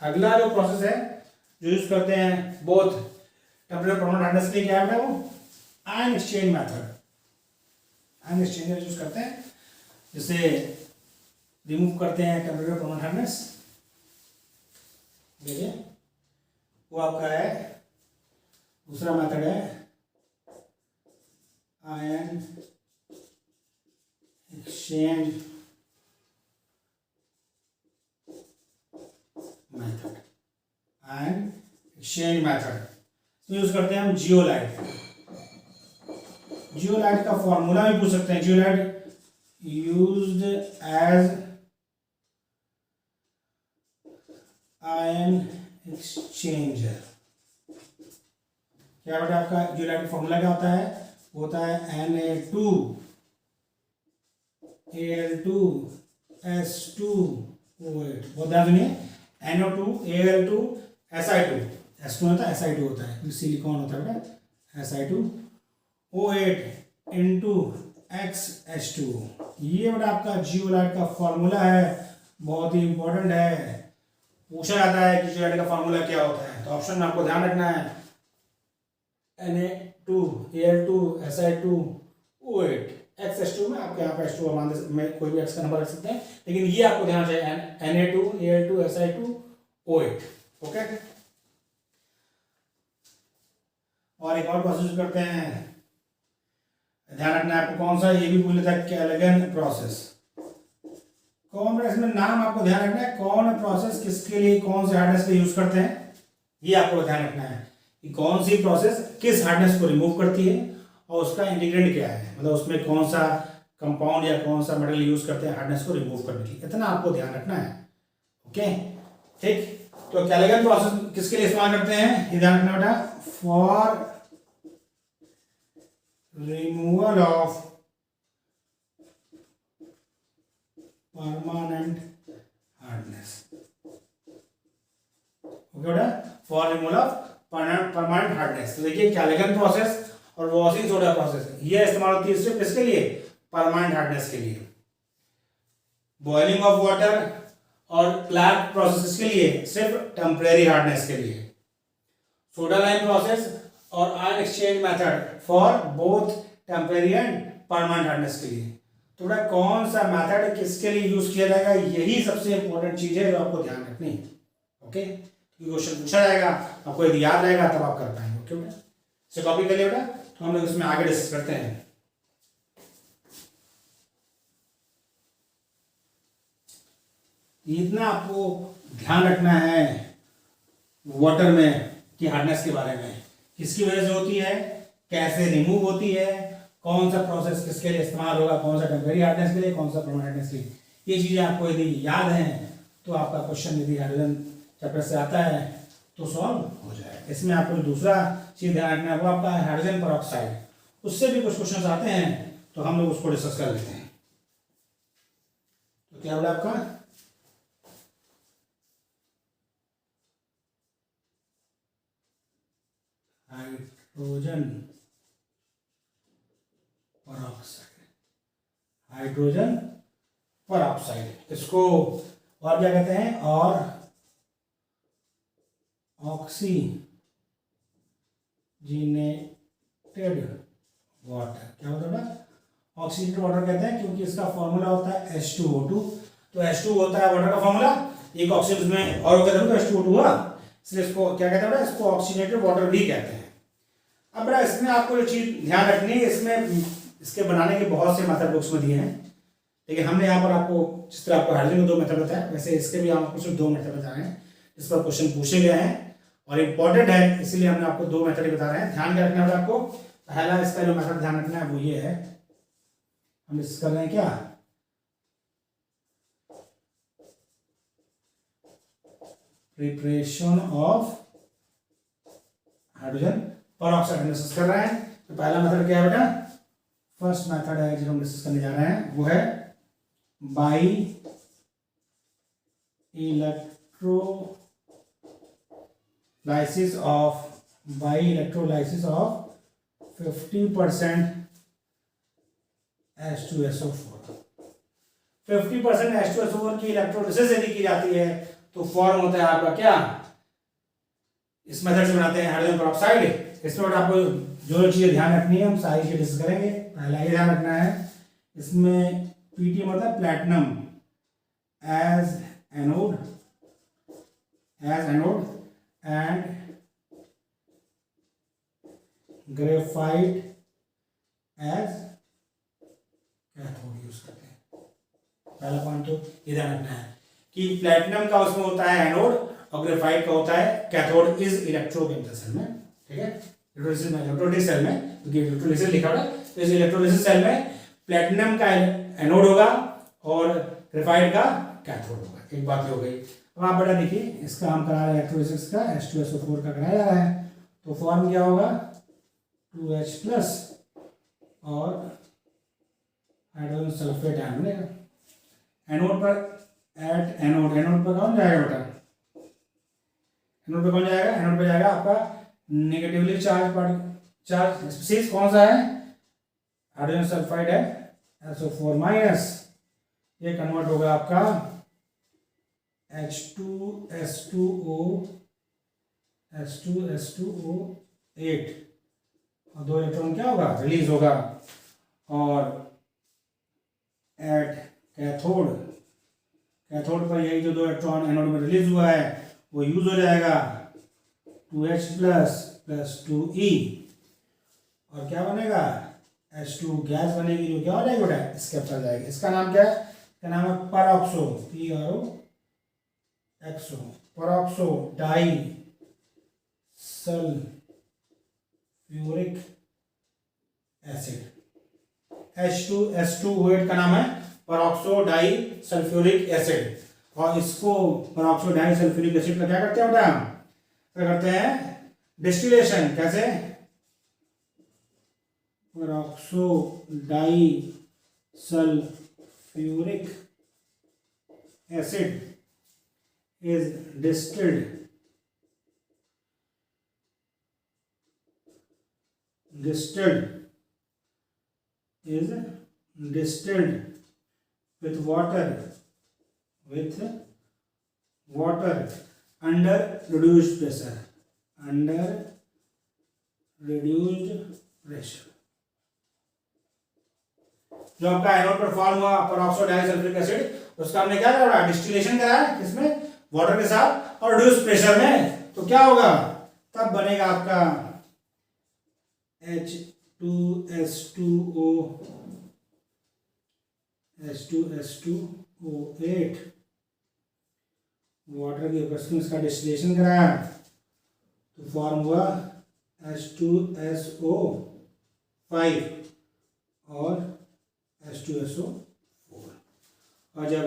अगला जो प्रोसेस है जो यूज करते हैं बोथ टेम्परेरी परमानेंट हार्डनेस के लिए, क्या है वो, ion exchange method. Ion exchanger use करते हैं जिससे रिमूव करते हैं टेम्परेरी परमानेंट हार्डनेस। देखिए वो आपका है, दूसरा मेथड है ion exchange method. Ion exchange method use करते हैं हम जियोलाइट। जियोलाइट का फॉर्मूला भी पूछ सकते हैं। Zeolite used as ion exchanger. क्या बेटा आपका जियोलाइट का फॉर्मूला क्या होता है, वो होता है Na2Al2S2O8। बहुत ध्यान सुनिए, NO2Al2Si2, S2 होता है Si2 होता है, सिलिकॉन होता है बेटा, Si2O8 इंटू XH2। ये बेटा आपका जियोलाइट का फॉर्मूला है, बहुत ही इंपॉर्टेंट है, पूछा जाता है कि जियोलाइट का फॉर्मूला क्या होता है। तो ऑप्शन में आपको ध्यान रखना है Na2Al2Si2O8, XH2 में आपके यहाँ पे H2 मान में कोई भी X का नंबर रख सकते हैं, लेकिन ये आपको ध्यान चाहिए Na2Al2Si2O8। ओके, और एक और प्रोसेस करते हैं, ध्यान रखना है आपको कौन सा, ये भी पूछ लेता है कैलगन प्रोसेस। कौन इसमें नाम आपको ध्यान रखना है, कौन प्रोसेस किसके लिए, कौन से हार्डनेस पे यूज करते हैं, ये आपको ध्यान रखना है कि कौन सी प्रोसेस किस हार्डनेस को रिमूव करती है और उसका इंटीग्रेंट क्या है, मतलब उसमें कौन सा कंपाउंड या कौन सा मटेरियल यूज करते हैं हार्डनेस को रिमूव करने के लिए, इतना आपको ध्यान रखना है। ओके ठीक, तो कैलगन प्रोसेस किसके लिए इस्तेमाल करते हैं, ये ध्यान रखना बेटा, for removal of permanent hardness. Okay बेटा, for removal of permanent hardness. तो देखिए कैलगन प्रोसेस और वॉशिंग सोडा प्रोसेस ये इस्तेमाल होती है सिर्फ किसके लिए, परमानेंट हार्डनेस के लिए। बॉइलिंग ऑफ वाटर और क्लैर्क प्रोसेस के लिए सिर्फ टेम्परेरी हार्डनेस के लिए। सोडा लाइम प्रोसेस और ion exchange method for both temporary and permanent hardness के लिए। तो बेटा कौन सा मेथड किसके लिए यूज किया जाएगा, यही सबसे इंपॉर्टेंट चीज है जो आपको ध्यान रखनी है। ओके, क्वेश्चन पूछा जाएगा, आपको यदि याद रहेगा तब आप कर पाएंगे। ओके बेटा, इसे कॉपी कर लिया बेटा, तो हम लोग इसमें आगे डिस्कस करते हैं। इतना आपको ध्यान रखना है वाटर में की हार्डनेस के बारे में, किसकी वजह से होती है, कैसे रिमूव होती है, कौन सा प्रोसेस किसके लिए इस्तेमाल होगा, कौन सा टेम्परेरी हार्डनेस के लिए, कौन सा परमानेंट हार्डनेस के लिए। ये चीजें आपको यदि याद हैं तो आपका क्वेश्चन यदि हाइड्रोजन चैप्टर से आता है तो सॉल्व हो जाए। इसमें आपको दूसरा चीज ध्यान रखना है वो आपका हाइड्रोजन परऑक्साइड, उससे भी कुछ क्वेश्चन आते हैं तो हम लोग उसको डिस्कस कर लेते हैं। तो क्या बोला आपका, हाइड्रोजन परऑक्साइड, हाइड्रोजन परऑक्साइड, इसको और क्या कहते हैं, और ऑक्सीजनेटेड वाटर। क्या होता है, ऑक्सीजनेटेड वाटर कहते हैं क्योंकि इसका फॉर्मूला होता है H2O2। तो H2 होता है वाटर का फॉर्मूला, एक ऑक्सीजन में और होता है तो H2O2 हुआ, इसलिए इसको क्या कहते हैं, इसको ऑक्सीजनेटेड वाटर भी कहते हैं। अब बेटा इसमें आपको जो चीज ध्यान रखनी है, इसमें इसके बनाने के बहुत से मेथड बुक्स में दिए हैं, लेकिन हमने यहाँ पर आपको जिस तरह आपको हाइड्रोजन में 2 मेथड बताया, वैसे इसके भी आपको सिर्फ 2 मेथड बताए हैं, इस पर क्वेश्चन पूछे गए हैं और इंपॉर्टेंट है, इसीलिए हमने आपको 2 मेथड बता रहे हैं। ध्यान क्या रखना है आपको, पहला इसका जो मेथड ध्यान रखना है वो ये है, हम डिस्कस कर रहे हैं क्या, preparation of hydrogen peroxide discuss कर रहे हैं। तो पहला मेथड क्या है बेटा, फर्स्ट मेथड है जो हम डिस्कस करने जा रहे हैं वो है by electrolysis of 50% H2SO4। 50% H2SO4 की इलेक्ट्रोलिसिस यदि की जाती है तो फॉर्म होता है आपका क्या, इस मेथड से बनाते हैं हाइड्रोजन पेरोक्साइड। इसमें आपको जो चीजें ध्यान रखनी है हम सारी चीजें डिस्कस करेंगे। पहला ये ध्यान रखना है इसमें पीटी मतलब platinum as anode and graphite as cathode use करते हैं। पहला पॉइंट तो ये ध्यान रखना है कि प्लैटिनम का उसमें होता है एनोड और ग्रेफाइट का होता है कैथोड इस इलेक्ट्रोकेमिकल सेल में। ठीक है, इलेक्ट्रोलिसिस सेल में, क्योंकि इलेक्ट्रोलिसिस लिखा हुआ है तो इस इलेक्ट्रोलिसिस सेल में प्लैटिनम का एनोड होगा और ग्रेफाइट का कैथोड होगा। एक बात हो गई। अब आप बेटा देखिए इसका हम करा रहे हैं इलेक्ट्रोलिसिस का H2SO4 का कराया जा रहा है तो फॉर्म क्या होगा 2H प्लस और हाइड्रोजन सल्फेट आयन बनेगा। एनोड पर एनोड पर कौन जाएगा बेटा, एनोड पे कौन जाएगा, एनोड पे जाएगा आपका नेगेटिवली चार्ज स्पीशीज कौन सा है, हाइड्रोजन सल्फाइड है SO4 माइनस, ये कन्वर्ट होगा आपका H2SO8 और 2 इलेक्ट्रॉन क्या होगा रिलीज होगा और एट कैथोड पर यही जो 2 इलेक्ट्रॉन एनोड में रिलीज हुआ है वो यूज हो जाएगा 2H प्लस 2E और क्या बनेगा H2 गैस बनेगी जो क्या हो जाएगी बेटा इसके ऊपर जाएगी। इसका नाम क्या है, इसका नाम है peroxo peroxo di sulphuric acid. H2SO8 का नाम है परऑक्सो डाई सल्फ्यूरिक एसिड और इसको परऑक्सो डाई सल्फ्यूरिक एसिड का क्या करते हैं बेटा, क्या करते हैं डिस्टिलेशन। कैसे, peroxo di sulphuric acid is distilled with water under reduced pressure जो आपका एनोड पर फॉर्म हुआ परऑक्सो डाइसल्फ्यूरिक एसिड उसका हमने क्या करा डिस्टिलेशन कराया किसमें, वाटर के साथ और रिड्यूस प्रेशर में, तो क्या होगा तब बनेगा आपका H2SO8 वाटर की उपस्थिति इसका डिस्टिलेशन कराया तो फॉर्म हुआ H2SO5 और H2SO4 और जब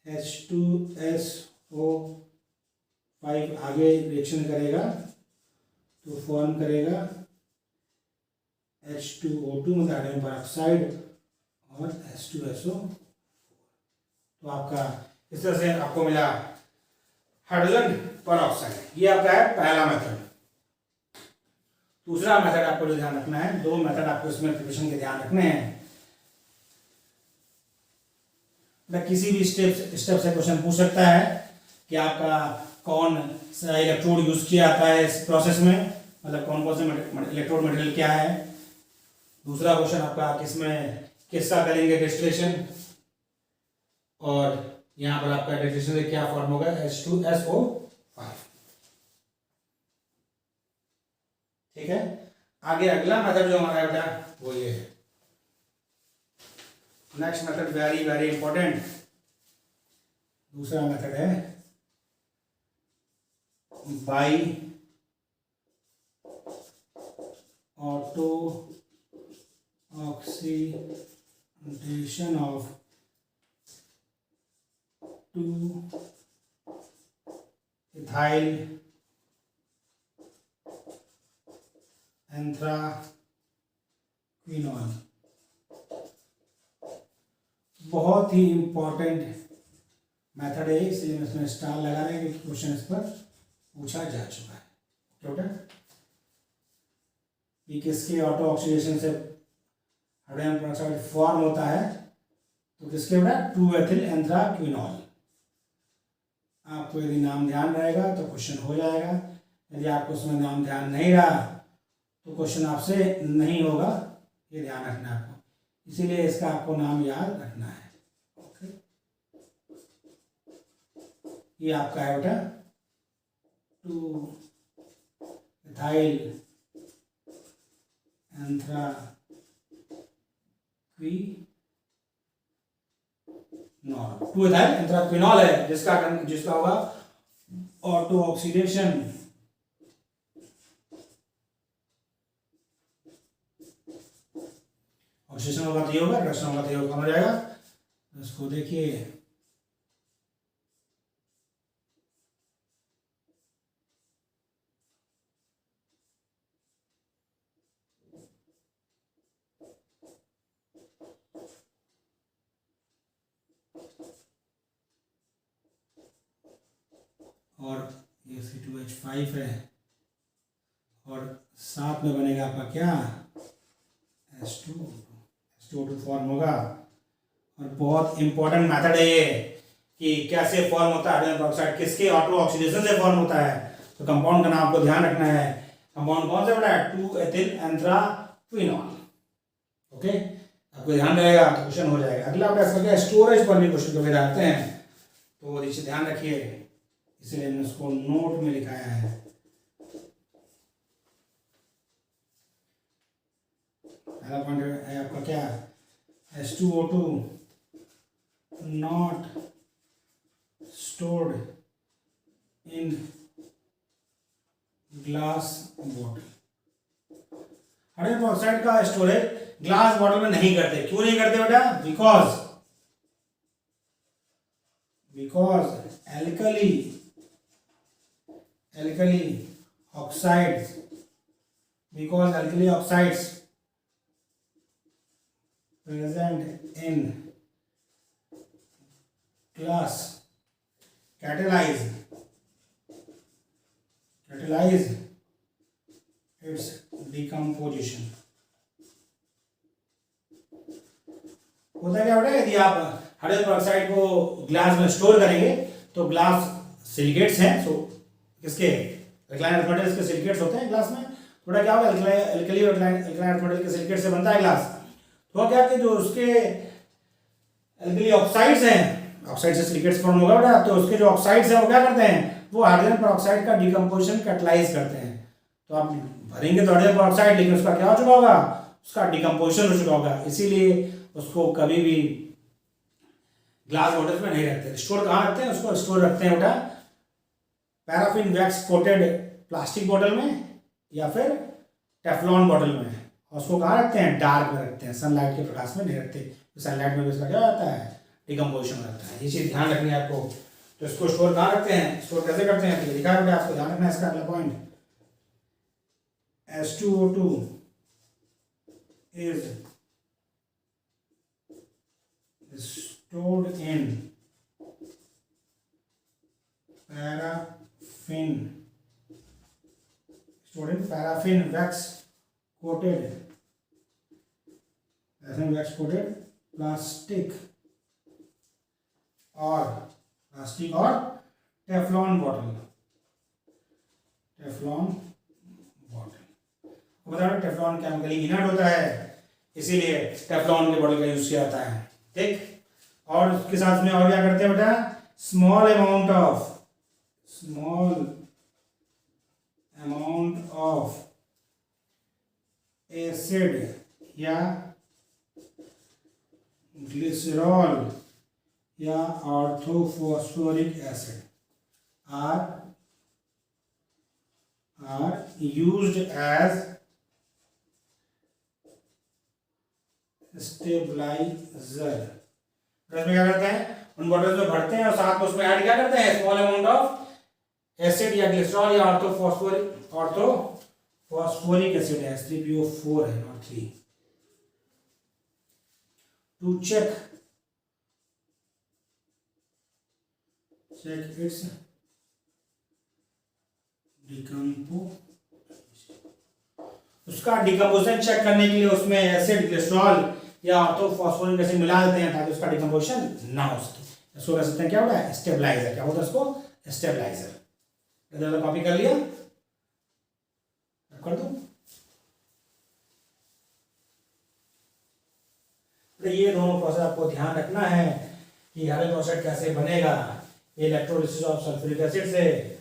H2SO5 आगे रिएक्शन करेगा तो फॉर्म करेगा H2O2 मतलब हाइड्रोजन पेरोक्साइड और H2SO4। तो आपका इस तरह से आपको मिला हाइड्रोजन पेरोक्साइड। ये आपका है पहला मेथड। दूसरा मेथड आपको जो ध्यान रखना है, 2 मेथड आपको इसमें प्रिपरेशन के ध्यान रखने हैं। किसी भी स्टेप से क्वेश्चन पूछ सकता है कि आपका कौन सा इलेक्ट्रोड यूज किया जाता है इस प्रोसेस में, मतलब कौन कौन से इलेक्ट्रोड मटेरियल क्या है। दूसरा क्वेश्चन आपका किसमें किसका करेंगे डिस्टिलेशन और यहाँ पर आपका डिस्टिलेशन से क्या फॉर्म होगा H2SO5। ठीक है, आगे अगला मेथड जो हमारा बेटा वो ये है। Next method very very important, दूसरा मेथड है by auto oxidation of 2-ethyl quinol. बहुत ही इंपॉर्टेंट मेथड है, इसलिए मैं इसमें स्टार लगा रहे हैं क्योंकि क्वेश्चन इस पर पूछा जा चुका है। क्या बेटा, कि किसके ऑटो ऑक्सीडेशन से हाइड्रोजन पेरोक्साइड फॉर्म होता है, तो किसके बेटा 2-एथिल एंथ्राक्विनॉल। आपको यदि नाम ध्यान रहेगा तो क्वेश्चन हो जाएगा, यदि आपको उसमें नाम ध्यान नहीं रहा तो क्वेश्चन आपसे नहीं होगा, ये ध्यान रखना है आपको, इसीलिए इसका आपको नाम याद रखना है। ओके, ये आपका है बेटा 2-एथाइल एंथ्राक्विनॉल, 2-एथाइल एंथ्राक्विनॉल है जिसका होगा ऑटो ऑक्सीडेशन ऑक्सीडेशन होगा तो ये होगा, रिडक्शन होगा तो ये कम हो जाएगा। इसको देखिए, और ये C2H5 है, और साथ में बनेगा आपका क्या H2O2 फॉर्म होगा। और बहुत इंपॉर्टेंट मेथड है ये कि कैसे फॉर्म होता है हाइड्रोजन पेरोक्साइड, किसके ऑटो ऑक्सीडेशन से फॉर्म होता है। तो कंपाउंड का नाम आपको ध्यान रखना है, कंपाउंड कौन सा बेटा 2-एथिल एंथ्राक्विनॉल। ओके, आपको ध्यान रहेगा तो क्वेश्चन हो जाएगा। अगला आपका क्या स्टोरेज पर भी क्वेश्चन को आते हैं, तो नीचे ध्यान रखिए, इसलिए मैंने उसको नोट में लिखाया है। पहला पॉइंट है आपका क्या H2O2 not stored in glass bottle. Hydrogen peroxide का स्टोरेज ग्लास बॉटल में नहीं करते। क्यों नहीं करते बेटा? Because alkali oxides present in glass catalyze its decomposition। होता क्या बेटा, यदि आप हाइड्रोजन पेरोक्साइड को ग्लास में स्टोर करेंगे तो ग्लास सिलिकेट्स हैं, सो किसके अल्कलाइन अर्थ मेटल्स के सिलिकेट्स होते हैं ग्लास में। थोड़ा क्या होगा, अल्कली और अल्कलाइन अर्थ मेटल के सिलिकेट से बनता है ग्लास। तो क्या कि जो उसके अल्कली ऑक्साइड्स हैं, ऑक्साइड से सिलिकेट्स फॉर्म होगा बेटा, तो उसके जो ऑक्साइड्स हैं वो क्या करते हैं, वो हाइड्रोजन पेरोक्साइड का डिकम्पोजिशन कैटलाइज करते हैं। तो आप भरेंगे तो हाइड्रोजन पेरोक्साइड, लेकिन उसका क्या हो चुका होगा, उसका डिकम्पोजिशन हो चुका होगा, इसीलिए उसको कभी भी ग्लास बॉटल्स में नहीं रखते। स्टोर कहाँ रखते हैं, उसको स्टोर रखते हैं बेटा paraffin wax coated plastic bottle में या फिर टेफ्लॉन बॉटल में। और उसको कहाँ रखते हैं, डार्क में रखते हैं, सनलाइट के प्रकाश में नहीं रखते। तो सनलाइट में भी इसका क्या होता है, डिकम्पोजिशन रहता है। ये चीज़ ध्यान रखनी है आपको। तो इसको स्टोर कहाँ रखते हैं, स्टोर कैसे करते हैं, तो लिखा है बेटा, आपको ध्यान रखना है इसका अगला point. H2O2 is stored in paraffin wax coated plastic or Teflon bottle. बता रहे टेफ्लॉन केमिकली इनर्ट होता है, इसीलिए टेफ्लॉन के बॉटल का यूज किया जाता है। ठीक, और उसके साथ में और क्या करते हैं बेटा, स्मॉल अमाउंट ऑफ एसिड या ग्लिसरॉल या orthophosphoric acid are used as stabiliser. इसमें क्या करते हैं, उन बॉटल्स में भरते हैं और साथ में उसमें ऐड क्या करते हैं, स्मॉल अमाउंट ऑफ एसिड या ग्लिसरॉल या ऑर्थोफॉस्फोरिक एसिड है, 3PO4 है not 3। to check its decomposition, उसका डिकम्पोजिशन चेक करने के लिए उसमें एसिड, ग्लिसरॉल या ऑर्थोफॉस्फोरिक एसिड मिला देते हैं ताकि उसका डिकम्पोजिशन ना हो सके। इसको कह सकते हैं क्या होता है, स्टेबलाइजर। क्या होता है इसको, स्टेबलाइजर। कॉपी कर लिया, कर दो। तो ये दोनों प्रोसेस आपको ध्यान रखना है कि हाइड्रोजन ऑक्साइड कैसे बनेगा, इलेक्ट्रोलिसिस ऑफ सल्फ्यूरिक एसिड से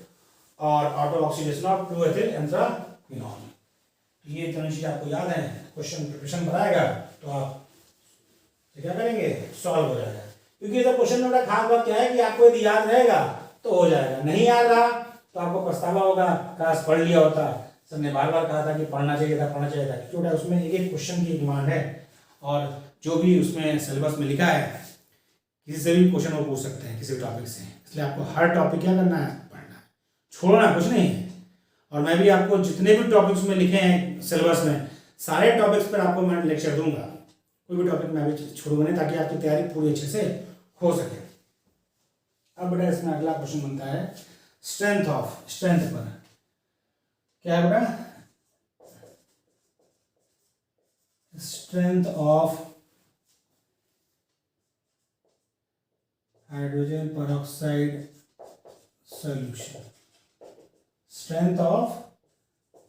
और ऑटो ऑक्सीडेशन ऑफ 2-एथिल एंथ्राक्विनोन। ये दोनों चीज आपको याद है, क्वेश्चन प्रिपरेशन बनाएगा तो आप क्या करेंगे, सॉल्व हो जाएगा। क्योंकि जब क्वेश्चन में खास बात क्या है कि आपको यदि याद रहेगा तो हो जाएगा, नहीं याद रहा तो आपको पछतावा होगा, काश पढ़ लिया होता। सर ने बार बार कहा था कि पढ़ना चाहिए था, क्योंकि उसमें एक क्वेश्चन की डिमांड है और जो भी उसमें सिलेबस में लिखा है किसी से भी क्वेश्चन वो पूछ सकते हैं किसी भी टॉपिक से, इसलिए आपको हर टॉपिक क्या करना है, पढ़ना है, छोड़ना कुछ नहीं है। और मैं भी आपको जितने भी टॉपिक्स में लिखे हैं सिलेबस में, सारे टॉपिक्स पर आपको मैं लेक्चर दूंगा, कोई भी टॉपिक मैं भी छोड़ूंगा नहीं, ताकि आपकी तैयारी पूरी अच्छे से हो सके। अब बेटा इसमें अगला क्वेश्चन बनता है स्ट्रेंथ पर। क्या है बेटा, strength of hydrogen peroxide solution, strength of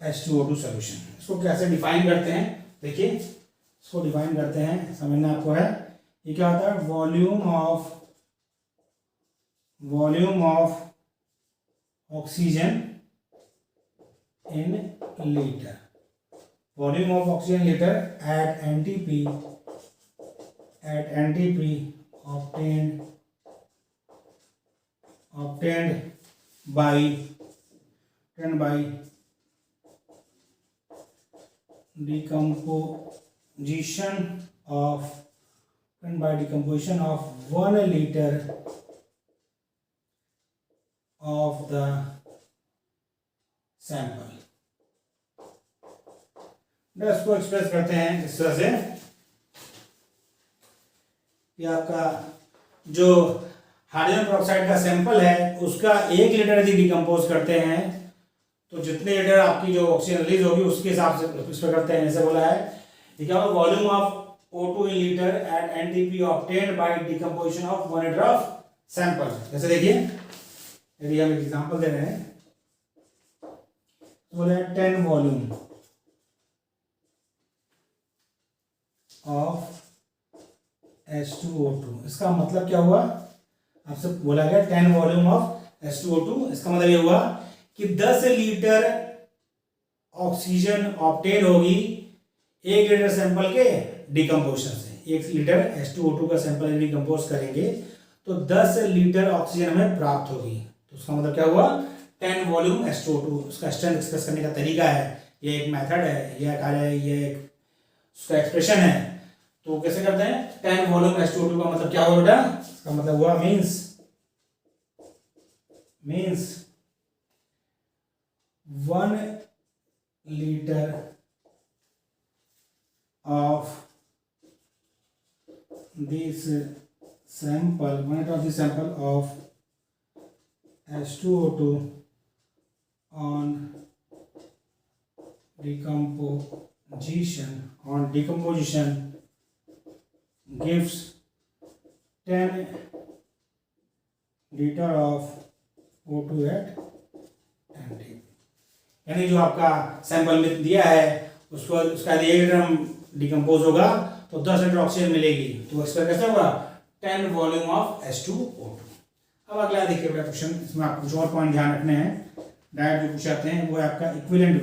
H2O2 solution. इसको कैसे डिफाइन करते हैं, देखिए इसको डिफाइन करते हैं, समझना आपको है। ये क्या होता है, volume of oxygen in litre, volume of oxygen litre at NTP obtained by decomposition of 1 liter of the sample। इसको एक्सप्रेस करते हैं इस तरह से कि आपका जो हाइड्रोजन पेरोक्साइड का सैंपल है उसका 1 लीटर यदि डिकम्पोज करते हैं तो जितने लीटर आपकी जो ऑक्सीजन रिलीज होगी उसके हिसाब से इस पर करते हैं। जैसे बोला है ये क्या होगा, volume of O2 in litre at NTP obtained by decomposition of 1 litre of sample. जैसे देखिए यदि हम एग्जांपल दे रहे हैं तो बोला 10 वॉल्यूम ऑफ H2O2, इसका मतलब क्या हुआ, आपसे बोला गया 10 वॉल्यूम ऑफ H2O2, इसका मतलब ये हुआ कि 10 लीटर ऑक्सीजन ऑब्टेन होगी 1 लीटर सैंपल के डिकम्पोजिशन से। 1 लीटर H2O2 का सैंपल डिकम्पोज करेंगे तो 10 लीटर ऑक्सीजन हमें प्राप्त होगी। तो उसका मतलब क्या हुआ, 10 वॉल्यूम H2O2। उसका स्ट्रेंथ एक्सप्रेस करने का तरीका है, ये एक मेथड है, ये कार्य है, ये एक उसका एक्सप्रेशन है। तो कैसे करते हैं, 10 वॉल्यूम H2O2 का मतलब क्या हुआ बेटा, इसका मतलब हुआ means 1 litre of this sample, 1 litre of this sample of H2O2 on decomposition gives 10 liter of O2 at NTP। यानी जो आपका सैंपल में दिया है उसको उसका 1 लीटर डिकम्पोज होगा तो 10 लीटर ऑक्सीजन मिलेगी। तो इसका कैसे होगा, 10 वॉल्यूम ऑफ H2O2। अब अगला देखिए बेटा क्वेश्चन, इसमें आपको कुछ और पॉइंट ध्यान रखने हैं। डायरेक्ट जो पूछाते हैं वो है आपका equivalent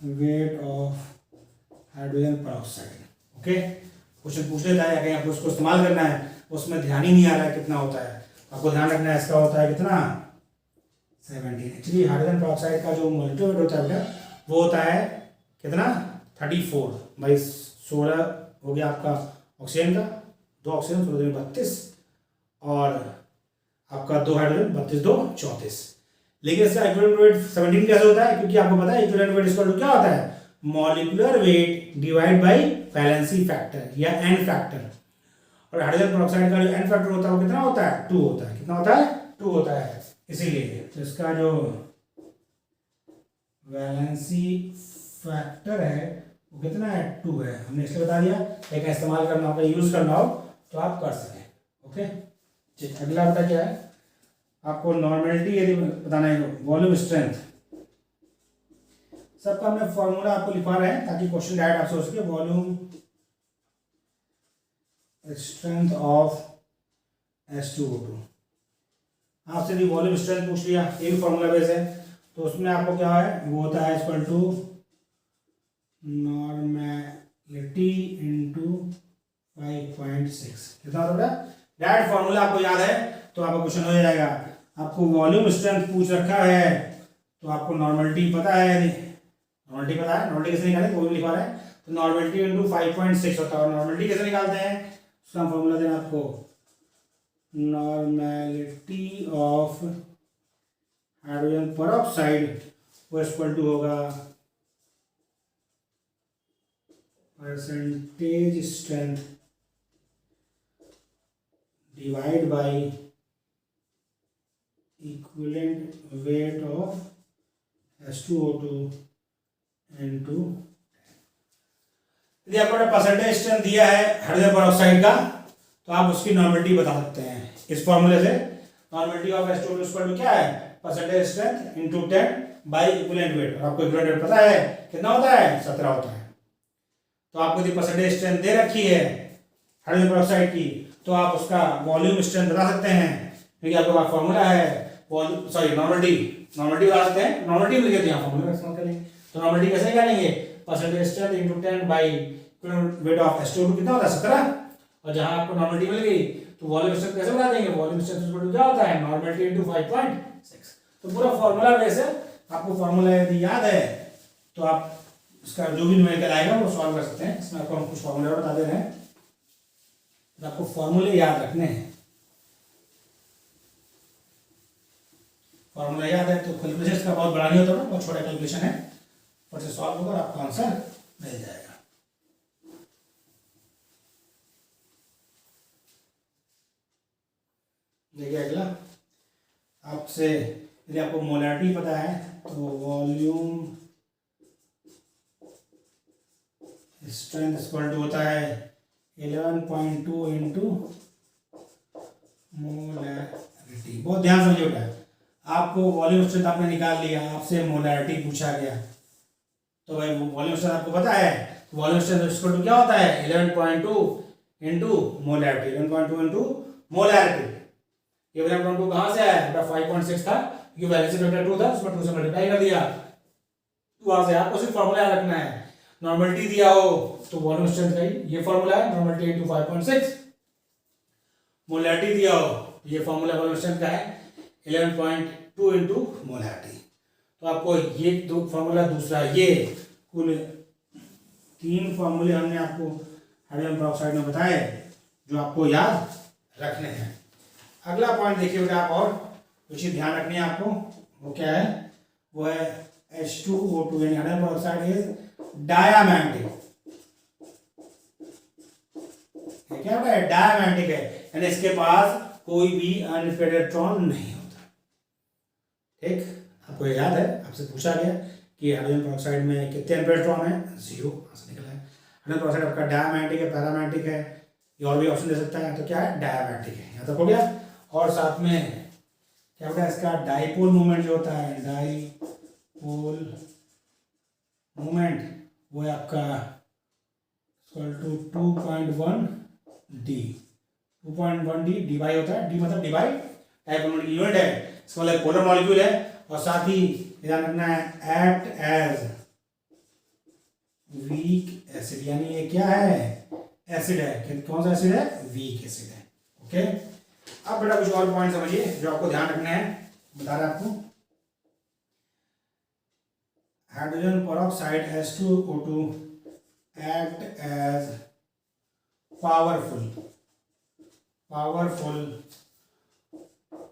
weight of hydrogen peroxide. Okay, question पूछ लेता है, कहीं आपको उसको इस्तेमाल करना है उसमें ध्यान ही नहीं आ रहा है कितना होता है, आपको ध्यान रखना है इसका होता है कितना, 17। एक्चुअली हाइड्रोजन पेरोक्साइड का जो मोलेक्युलर वेट होता है बेटा वो होता है कितना, 34। भाई 16 हो गया आपका ऑक्सीजन का, 2 ऑक्सीजन 16 32 और आपका 2 हाइड्रोजन 32 2 34। लेकिन इसका इक्विवेलेंट वेट 17 कैसे होता है, क्योंकि आपको पता है इक्विवेलेंट वेट इक्वल टू क्या होता है, molecular weight divide by valency factor या एन फैक्टर। और हाइड्रोजन पेरोक्साइड का जो एन फैक्टर होता है वो कितना होता है? 2 होता है। कितना होता है? 2 होता है। इसीलिए तो इसका जो वैलेंसी फैक्टर है वो कितना है? 2 है। हमने इसलिए बता दिया, एक इस्तेमाल करना होगा, यूज करना हो तो आप कर सकें। ओके, ठीक। अगला बता क्या है आपको? नॉर्मेलिटी यदि बताना है, वॉल्यूम स्ट्रेंथ, सबका हमने फॉर्मूला आपको लिखवा रहे हैं ताकि क्वेश्चन डायरेक्ट आपसे हो सके। वॉल्यूम स्ट्रेंथ ऑफ H2O2, आपसे यदि वॉल्यूम स्ट्रेंथ पूछ लिया, ये भी फॉर्मूला बेस है, तो उसमें आपको क्या है? वो होता है इक्वल टू नॉर्मेलिटी इंटू 5.6। कितना होता है? डायरेक्ट फॉर्मूला आपको याद है तो आपका क्वेश्चन हो जाएगा। आपको वॉल्यूम स्ट्रेंथ पूछ रखा है तो आपको नॉर्मेलिटी पता है, नॉर्मेलिटी पता है, नॉर्मेलिटी कैसे निकालें कोई भी लिखवा रहा है तो नॉर्मेलिटी इंटू 5.6 होता है। और नॉर्मेलिटी कैसे निकालते हैं उसका फॉर्मूला देना आपको, नॉर्मेलिटी ऑफ हाइड्रोजन पेरोक्साइड वो इक्वल टू होगा percentage strength divide by equivalent weight of H2O2 into. यदि आपको परसेंटेज स्ट्रेंथ दिया है हाइड्रोजन पेरोक्साइड का तो आप उसकी नॉर्मेलिटी बता सकते हैं इस फॉर्मूले से। Normality of H2O2 equal to क्या है? Percentage strength into 10 by equivalent weight. और आपको इक्विवेलेंट वेट पता है कितना होता है? 17 होता है। तो आपको यदि परसेंटेज स्ट्रेंथ दे रखी है हाइड्रोजन पेरोक्साइड की तो आप उसका वॉल्यूम स्ट्रेंथ बता सकते हैं, क्योंकि आपके पास फॉर्मूला है। वॉल्यूम सॉरी नॉर्मेलिटी बता सकते हैं, नॉर्मेलिटी लिख देते हैं फॉर्मूला इस्तेमाल करेंगे। तो नॉर्मेलिटी कैसे निकालेंगे? Percentage strength into 10 by weight of H2O2 कितना होता है? 17। और जहां आपको नॉर्मेलिटी मिल गई तो वॉल्यूम स्ट्रेंथ कैसे बता देंगे? वॉल्यूम स्ट्रेंथ इक्वल टू क्या होता है? Normality into 5.6। तो पूरा फॉर्मूला वैसे आपको फॉर्मूला यदि याद है तो आप इसका जो भी न्यूमेरिकल आएगा वो सॉल्व कर सकते हैं। इसमें आपको हम कुछ फॉर्मूले बता दे रहे हैं तो आपको फॉर्मूले याद रखने हैं। फॉर्मूला याद है तो कैलकुलेशन का बहुत बड़ा नहीं होता, बहुत छोटा कैलकुलेशन है, और से सॉल्व होगा आपका आंसर मिल जाएगा। देखिए अगला आपसे, यदि आपको मोलैरिटी पता है तो वॉल्यूम स्ट्रेंथ इक्वल टू होता है 11.2 इंटू मोलैरिटी। बहुत ध्यान समझिए बेटा, आपको वॉल्यूम स्ट्रेंथ आपने निकाल लिया, आपसे मोलैरिटी पूछा गया तो भाई वॉल्यूम स्ट्रेंथ आपको पता है। वॉल्यूम स्ट्रेंथ इक्वल टू क्या होता है? 11.2 इंटू मोलैरिटी। 11.2 into molarity. ये 11.2 कहाँ से आया? बेटा 5.6 था क्योंकि वैलेंसी फैक्टर 2 था, उसमें 2 से मल्टीप्लाई कर दिया। वहां से आपको सिर्फ फॉर्मूला याद रखना है। नॉर्मेलिटी दिया हो तो वॉल्यूम स्ट्रेंथ का ये फॉर्मूला है, नॉर्मेलिटी इनटू 5.6। मोलैरिटी दिया हो ये फॉर्मूला वॉल्यूम स्ट्रेंथ का है 11.2 इंटू मोलैरिटी। तो आपको ये दो फॉर्मूला, दूसरा ये, कुल 3 फॉर्मूले हमने आपको हाइड्रोजन पेरोक्साइड में बताए जो आपको याद रखने हैं। अगला पॉइंट देखिए बेटा, आप और कुछ ध्यान रखनी है आपको, वो क्या है? वो है H2O2 यानी हाइड्रोजन पेरोक्साइड इज डायमैग्नेटिक। क्या होता है? डायमैग्नेटिक है, यानी इसके पास कोई भी अनपेयर्ड इलेक्ट्रॉन नहीं होता। ठीक, आपको याद है आपसे पूछा गया कि हाइड्रोजन पेरोक्साइड में कितने अनपेयर्ड इलेक्ट्रॉन है? 0 से निकला है। हाइड्रोजन पेरोक्साइड आपका डायमैग्नेटिक है, पैरामैग्नेटिक है, ये और भी ऑप्शन दे सकता है। तो क्या है? डायमैग्नेटिक है। यहाँ तक हो गया। और साथ में क्या होता है? इसका डाइपोल मूवमेंट जो होता है, डाइपोल मूवमेंट वो है आपका equal to 2.1 D. 2.1 D, D by होता है, डी मतलब डिवाइड, डाइपोल मूवमेंट की यूनिट है। इसका मतलब पोलर मॉलिक्यूल है। और साथ ही ध्यान रखना है एक्ट एज वीक एसिड, यानी ये क्या है? एसिड है। कौन सा एसिड है? वीक एसिड है। ओके, अब बेटा कुछ और पॉइंट समझिए जो आपको ध्यान रखना है, बता रहा आपको। Hydrogen peroxide H2O2 act as powerful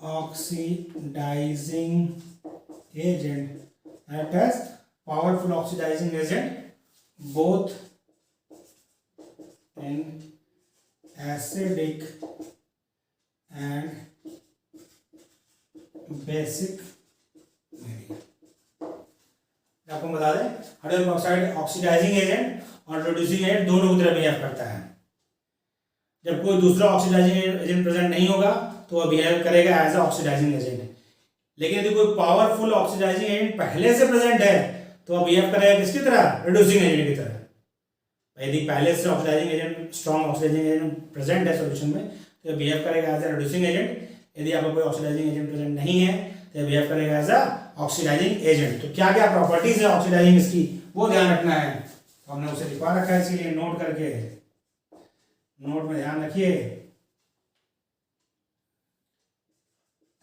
oxidizing agent, act as powerful oxidizing agent both in acidic and basic media। आपको बता दें हाइड्रोजन पेरोक्साइड ऑक्सीडाइजिंग एजेंट और रिड्यूसिंग एजेंट दोनों की तरह बिहेव करता है। जब कोई दूसरा ऑक्सीडाइजिंग एजेंट प्रेजेंट नहीं होगा तो वह बिहेव करेगा एज अ ऑक्सीडाइजिंग एजेंट। लेकिन यदि कोई पावरफुल ऑक्सीडाइजिंग एजेंट पहले से प्रेजेंट है तो वह बिहेव करेगा किसकी तरह, रिड्यूसिंग एजेंट की तरह। यदि पहले से oxidising agent, strong oxidising agent present है सॉल्यूशन में तो बिहेव करेगा एज अ रिड्यूसिंग एजेंट। यदि आपका कोई ऑक्सीडाइजिंग एजेंट प्रेजेंट नहीं है तो बिहेव करेगा एज अ ऑक्सीडाइजिंग एजेंट। तो क्या क्या प्रॉपर्टीज है ऑक्सीडाइजिंग इसकी वो ध्यान रखना है। तो हमने उसे लिखवा रखा है, इसीलिए नोट करके, नोट में ध्यान रखिए।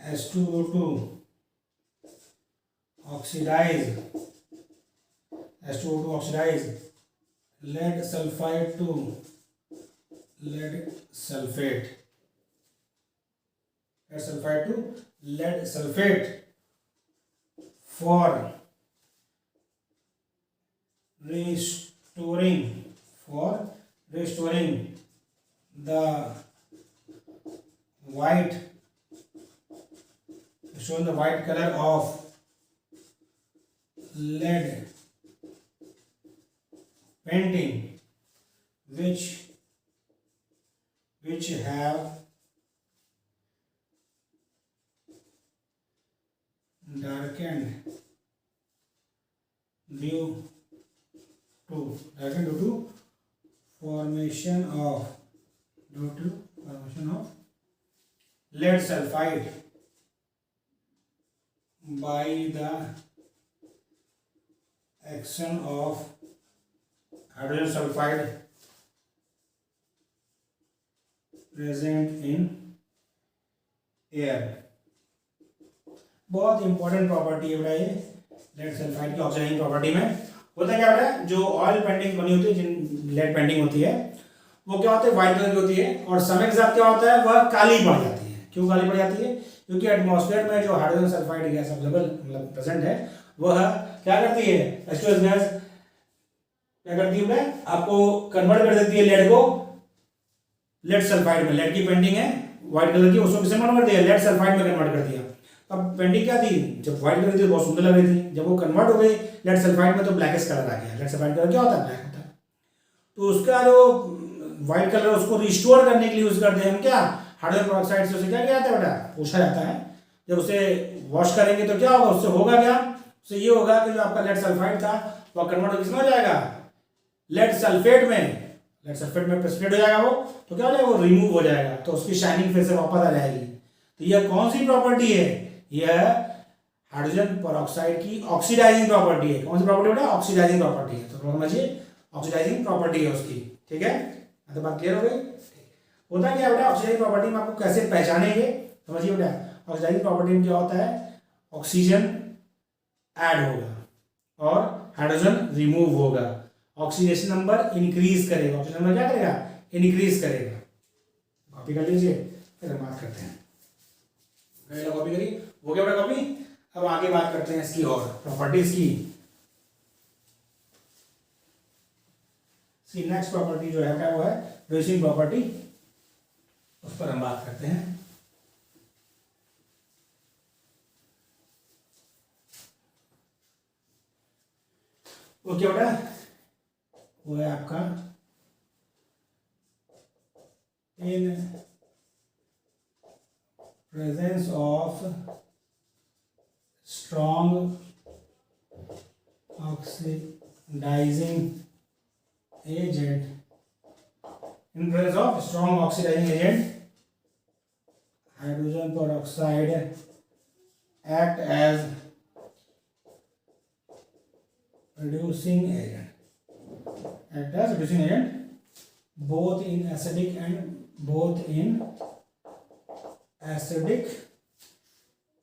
H2O2 oxidize lead sulfide to lead sulfate for restoring the white color of lead painting which have darkened due to formation of lead sulfide by the action of hydrogen sulfide present in air। बहुत important property है बेटा ये lead sulphide की oxidising property में। होता क्या बेटा, जो ऑयल पेंटिंग बनी होती है, जिन लेड पेंटिंग होती है वो क्या होता है, व्हाइट कलर की होती है और समय के साथ क्या होता है वह काली पड़ जाती है। क्यों काली पड़ जाती है? क्योंकि एटमॉस्फेयर में जो हाइड्रोजन सल्फाइड गैस अवेलेबल मतलब प्रेजेंट है वह क्या करती है, H2S गैस क्या करती है, आपको कन्वर्ट कर देती है लेड को लेड सल्फाइड में। लेड की पेंटिंग है व्हाइट कलर की, उसको किसमें कन्वर्ट कर दिया, लेड सल्फाइड में कन्वर्ट कर दिया। अब पेंटिंग क्या थी, जब व्हाइट कलर थी बहुत सुंदर लग रही थी, जब वो कन्वर्ट हो गई लेड सल्फाइड में तो ब्लैकिश कलर आ गया। लेड सल्फाइड कलर क्या होता है, ब्लैक होता है। तो उसका जो व्हाइट कलर उसको रिस्टोर करने के लिए यूज करते हैं हम क्या, हाइड्रोजन पेरोक्साइड से उसे क्या किया जाता है बेटा, पूछा जाता है। जब उसे वॉश करेंगे तो क्या होगा, उससे होगा क्या, उससे ये होगा कि जो आपका लेड सल्फाइड था वह कन्वर्ट किसमें हो जाएगा, लेड सल्फेट में। लेड सल्फेट में प्रेसिपिटेट हो जाएगा वो, तो क्या हो जाएगा, वो रिमूव हो जाएगा, तो उसकी शाइनिंग फिर से वापस आ जाएगी। तो यह कौन सी प्रॉपर्टी है, यह हाइड्रोजन पेरोक्साइड की ऑक्सीडाइजिंग प्रॉपर्टी है। कौन सी प्रॉपर्टी बेटा, ऑक्सीडाइजिंग प्रॉपर्टी है। तो समझिए ऑक्सीडाइजिंग प्रॉपर्टी है उसकी, ठीक है। तो बात क्लियर हो गई। होता क्या बेटा, ऑक्सीडाइजिंग प्रॉपर्टी में आपको कैसे पहचानेंगे, समझिए बेटा। ऑक्सीडाइजिंग प्रॉपर्टी में क्या होता है, ऑक्सीजन ऐड होगा और हाइड्रोजन रिमूव होगा। ऑक्सीडेशन नंबर इंक्रीज करेगा, ऑक्सीजन नंबर क्या करेगा, इंक्रीज करेगा। कॉपी कर लीजिए, फिर हम बात करते हैं। कॉपी करिए, हो गया बेटा कॉपी। अब आगे बात करते हैं इसकी और प्रॉपर्टीज की। नेक्स्ट प्रॉपर्टी जो है क्या वो है रिड्यूसिंग प्रॉपर्टी, उस पर हम बात करते हैं। वो क्या बेटा, वो है आपका in presence of strong oxidising agent, in presence of strong oxidizing agent hydrogen peroxide act as reducing agent both in acidic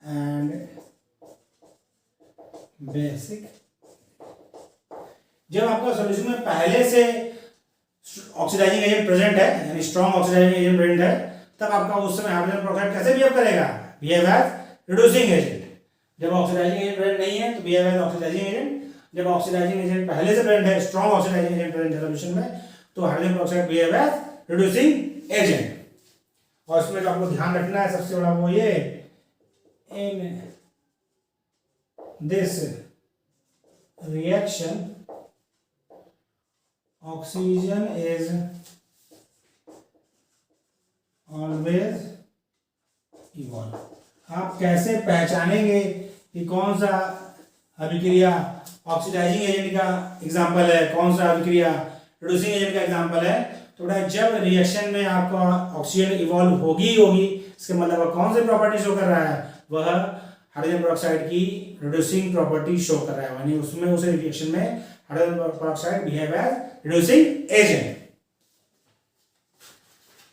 and basic। जब आपका सॉल्यूशन में पहले से ऑक्सीडाइजिंग एजेंट प्रेजेंट है, यानी स्ट्रॉन्ग ऑक्सीडाइजिंग एजेंट प्रेजेंट है, तब आपका उस समय हाइड्रोजन पेरोक्साइड कैसे बिहेव करेगा, बिहेव एज रिड्यूसिंग एजेंट। जब ऑक्सीडाइजिंग एजेंट प्रेजेंट नहीं है तो बिहेव एज ऑक्सीडाइजिंग एजेंट। जब ऑक्सीडाइजिंग एजेंट पहले से प्रेजेंट है, स्ट्रॉन्ग ऑक्सीडाइजिंग एजेंट प्रेजेंट है सॉल्यूशन में, तो hydrogen peroxide behave as reducing agent. और इसमें जो आपको ध्यान रखना है सबसे बड़ा वो ये, in this reaction oxygen is always evolve. आप कैसे पहचानेंगे कि कौन सा अभिक्रिया ऑक्सीडाइजिंग एजेंट का एग्जाम्पल है, कौन सा अभिक्रिया रिड्यूसिंग एजेंट का एग्जाम्पल है? तो बेटा जब रिएक्शन में आपका ऑक्सीजन इवॉल्व होगी इसके मतलब वह कौन सी प्रॉपर्टी शो कर रहा है? वह हाइड्रोजन पेरोक्साइड की रिड्यूसिंग प्रॉपर्टी शो कर रहा है, यानी उसमें उस रिएक्शन में hydrogen peroxide behave as reducing agent.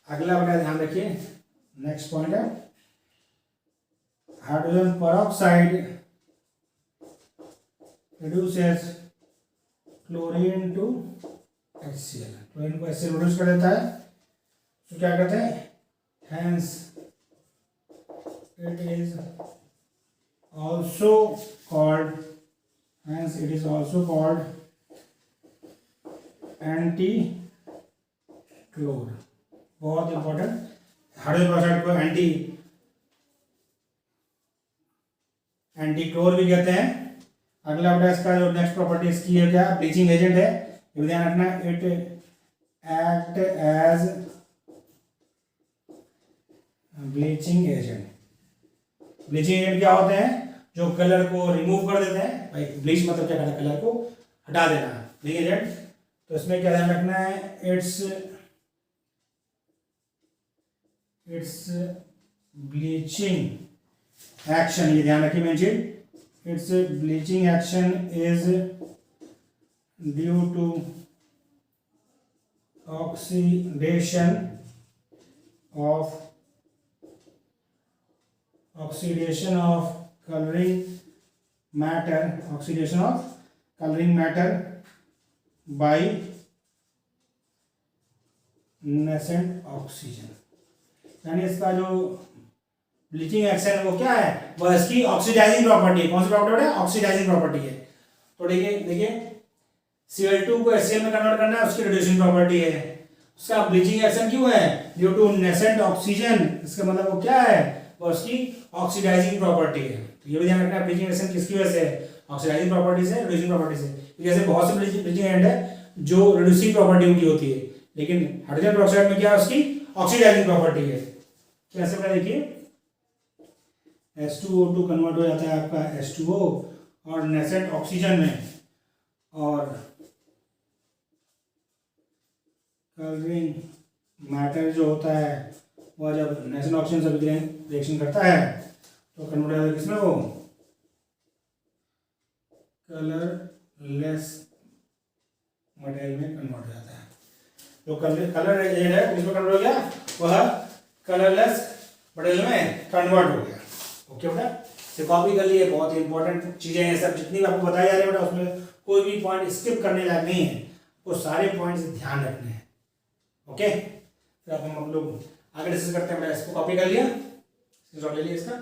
अगला बेटा ध्यान रखिए, नेक्स्ट पॉइंट है hydrogen peroxide reduces chlorine to HCl। Chlorine को HCl रिड्यूस कर देता है, तो क्या कहते हैं? Hence it is also called anti-chlor। बहुत इंपॉर्टेंट, हाइड्रोजन पेरोक्साइड को एंटी क्लोर भी कहते हैं। अगला बेटा इसका जो नेक्स्ट प्रॉपर्टी इसकी है क्या? ब्लीचिंग एजेंट है, ये ध्यान रखना। It act as bleaching agent. Bleaching agent क्या होते हैं? जो कलर को रिमूव कर देते हैं। भाई ब्लीच मतलब क्या करना है? कलर को हटा देना, ब्लीचिंग एजेंट। तो इसमें क्या ध्यान रखना है? इट्स ब्लीचिंग एक्शन, ये ध्यान रखिए मेन चीज। Its bleaching action is due to oxidation of coloring matter by nascent oxygen। यानी इसका जो ब्लीचिंग एक्शन वो क्या है? वह इसकी ऑक्सीडाइजिंग प्रॉपर्टी है। कौन सी प्रॉपर्टी है? ऑक्सीडाइजिंग प्रॉपर्टी है। तो देखिए Cl2 को HCl में कन्वर्ट करना है, उसकी रिड्यूसिंग प्रॉपर्टी है। उसका ब्लीचिंग एक्शन क्यों है? Due to nascent oxygen. इसका मतलब वो क्या है? वो उसकी ऑक्सीडाइजिंग प्रॉपर्टी है। तो ये भी ध्यान रखना है, ब्लीचिंग एक्शन किसकी वजह से? ऑक्सीडाइजिंग प्रॉपर्टी से, रिड्यूसिंग प्रॉपर्टी से। जैसे बहुत से ब्लीचिंग एजेंट है जो रिड्यूसिंग प्रॉपर्टी उनकी होती है, लेकिन हाइड्रोजन पेरोक्साइड में क्या है? उसकी ऑक्सीडाइजिंग प्रॉपर्टी है। कैसे बता देखिए, H2O2 कन्वर्ट हो जाता है आपका H2O और नेसेंट ऑक्सीजन में, और कलरिंग मैटर जो होता है वह जब नेसेंट ऑक्सीजन से रिएक्शन करता है तो कन्वर्ट हो जाता है किसमें? वो कलरलेस मटेरियल में कन्वर्ट हो जाता है। जो कलर एजेंट है किसमें कन्वर्ट हो गया? वह कलरलेस मटेरियल में कन्वर्ट हो गया। ओके बेटा, से कॉपी कर लिए। बहुत ही इंपॉर्टेंट चीजें हैं सब, जितनी भी आपको बताई जा रही है बेटा, उसमें कोई भी पॉइंट स्किप करने लायक नहीं है, वो सारे पॉइंट्स ध्यान रखने हैं। ओके, फिर अब हम लोग आगे डिस्कस करते हैं बेटा। इसको कॉपी कर लिया, स्क्रीनशॉट ले लिया इसका।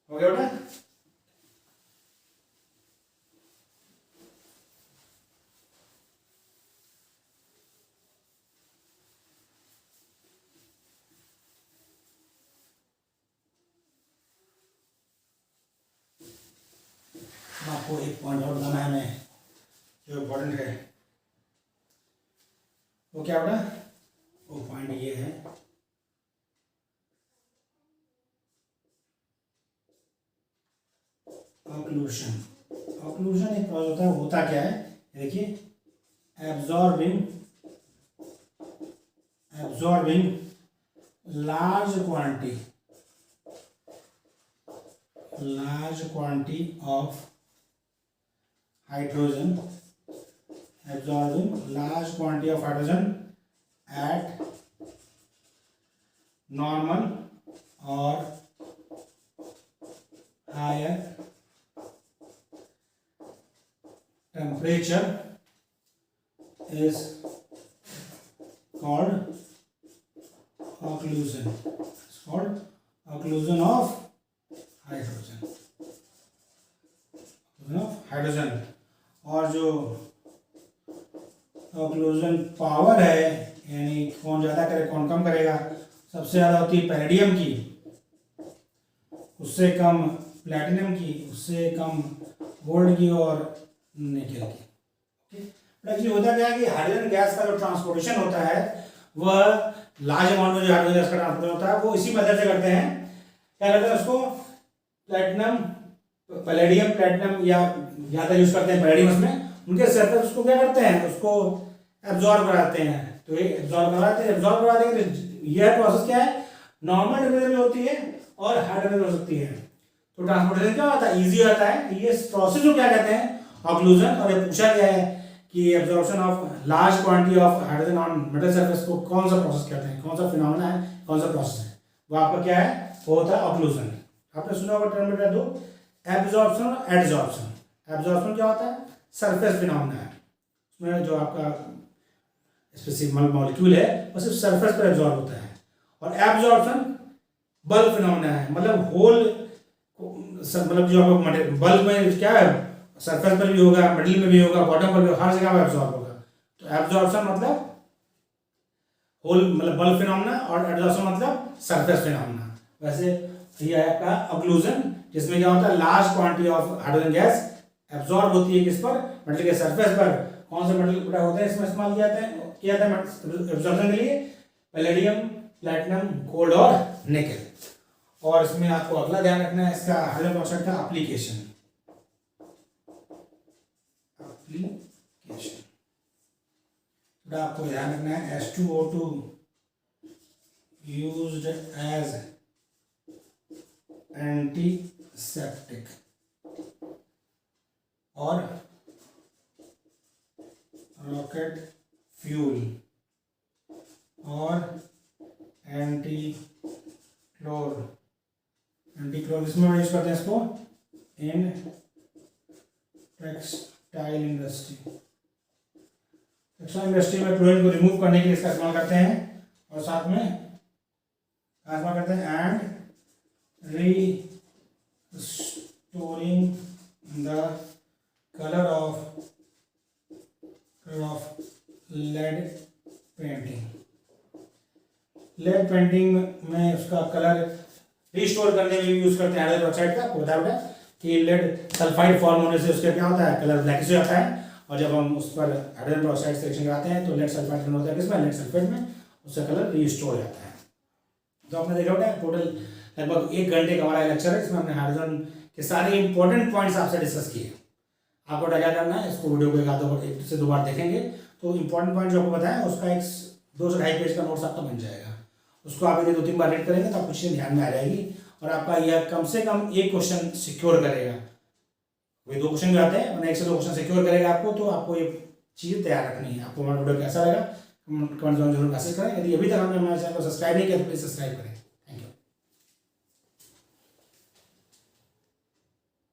हो गया बेटा? आपको एक पॉइंट और बताना है हमें जो इम्पोर्टेंट है। वो क्या बेटा? वो पॉइंट ये है, ऑक्लूशन। ऑक्लूशन एक प्रोसेस होता क्या है? देखिए, absorbing large quantity of hydrogen, absorbing large quantity of hydrogen at normal or higher temperature is called occlusion. It's called occlusion of hydrogen. Hydrogen, और जो ऑक्लूजन पावर है यानी कौन ज़्यादा करे कौन कम करेगा, सबसे ज़्यादा होती है पैलेडियम की, उससे कम प्लैटिनम की, उससे कम गोल्ड की और निकेल की। एक्चुअली होता क्या है कि हाइड्रोजन गैस का जो ट्रांसपोर्टेशन होता है वह लार्ज अमाउंट में जो हाइड्रोजन गैस का ट्रांसपोर्ट होता है वो इसी मेथड से करते हैं। क्या करते हैं उसको प्लैटिनम पैलेडियम प्लैटिनम या ज़्यादा यूज करते हैं पैलेडियम, उसमें उनके सरफेस उसको क्या करते हैं उसको एब्जॉर्ब कराते हैं। तो ये एब्जॉर्ब करा देंगे तो यह प्रोसेस क्या है नॉर्मल टेम्परेचर में होती है और हाई टेम्परेचर में हो सकती है। तो ट्रांसपोर्टेशन क्या होता है ईजी होता है। ये प्रोसेस को क्या कहते हैं ऑक्लूजन। और ये पूछा गया है कि absorption of large quantity of hydrogen on metal surface को कौन सा प्रोसेस कहते हैं, कौन सा फिनोमेना है, कौन सा प्रोसेस है, वो आपका क्या है वो होता है ऑक्लूजन। आपने सुना होगा टर्म बता दो एब्जॉर्प्शन और एडजॉर्प्शन। एब्जॉर्प्शन क्या होता है सरफेस फिनोमेना है, उसमें जो आपका स्पेसिफिक मॉलिक्यूल है वो सिर्फ सरफेस पर एब्जॉर्ब होता है। और एब्जॉर्प्शन बल्क फिनोमेना है, मतलब होल मतलब जो आपका बल्क में क्या है सरफेस पर भी होगा, मिडिल में भी होगा, बॉटम पर भी, हर जगह पर एब्जॉर्ब होगा। तो एब्जॉर्प्शन मतलब होल मतलब बल्क फिनोमेना और एडजॉर्प्शन मतलब सरफेस फिनोमेना। वैसे ये है आपका ऑक्लूजन जिसमें क्या होता है large quantity of hydrogen gas absorb होती है किस पर मेटल के सरफेस पर। कौन से मेटल प्रोडक्ट होते हैं इसमें इस्तेमाल किया जाता है एब्जॉर्प्शन के लिए पैलेडियम प्लैटिनम गोल्ड और निकेल। और इसमें आपको अगला ध्यान रखना है इसका हाइड्रोजन ऑक्साइड का एप्लीकेशन आपको ध्यान रखना है H2O2 यूज्ड एज एंटीसेप्टिक और रॉकेट फ्यूल और एंटीक्लोर इसमें यूज करते हैं इसको इन टेक्सटाइल इंडस्ट्री में क्लोरीन को रिमूव करने के लिए इसका इस्तेमाल करते हैं। और साथ में इस्तेमाल करते हैं and restoring the colour of lead painting में उसका कलर रिस्टोर करने में भी यूज करते हैं हाइड्रोजन ऑक्साइड का। आपको बताया कि लेड सल्फाइड फॉर्म होने से उसका क्या होता है कलर ब्लैकिश हो जाता है। और जब हम उस पर हाइड्रोजन ऑक्साइड सिलेक्शन कराते हैं तो लेड सल्फाइड होता है किसमें लेड सल्फेट में, उसका कलर रिस्टोर हो जाता है। तो आपने देखा होगा टोटल लगभग 1 घंटे का हमारा लेक्चर है जिसमें हमने हाइड्रोजन के सारे इंपॉर्टेंट पॉइंट्स आपसे डिस्कस किए। आपको क्या करना है इसको वीडियो को एक से 2 बार देखेंगे तो इंपॉर्टेंट पॉइंट जो आपको बताया उसका एक 2 से 2.5 पेज का नोट्स आपका बन जाएगा। उसको आप यदि 2-3 बार रीड करेंगे तो आपको चीज़ें ध्यान में आ जाएगी और आपका यह कम से कम 1 क्वेश्चन सिक्योर करेगा। वही 2 क्वेश्चन भी आते हैं और 1 से 2 क्वेश्चन सिक्योर करेगा आपको। तो आपको ये चीज़ तैयार रखनी है। आपको हमारा वीडियो कैसा लगा कमेंट जरूर मैसेज करें। यदि अभी तक हमने हमारे चैनल को सब्सक्राइब नहीं किया तो प्लीज़ सब्सक्राइब करें।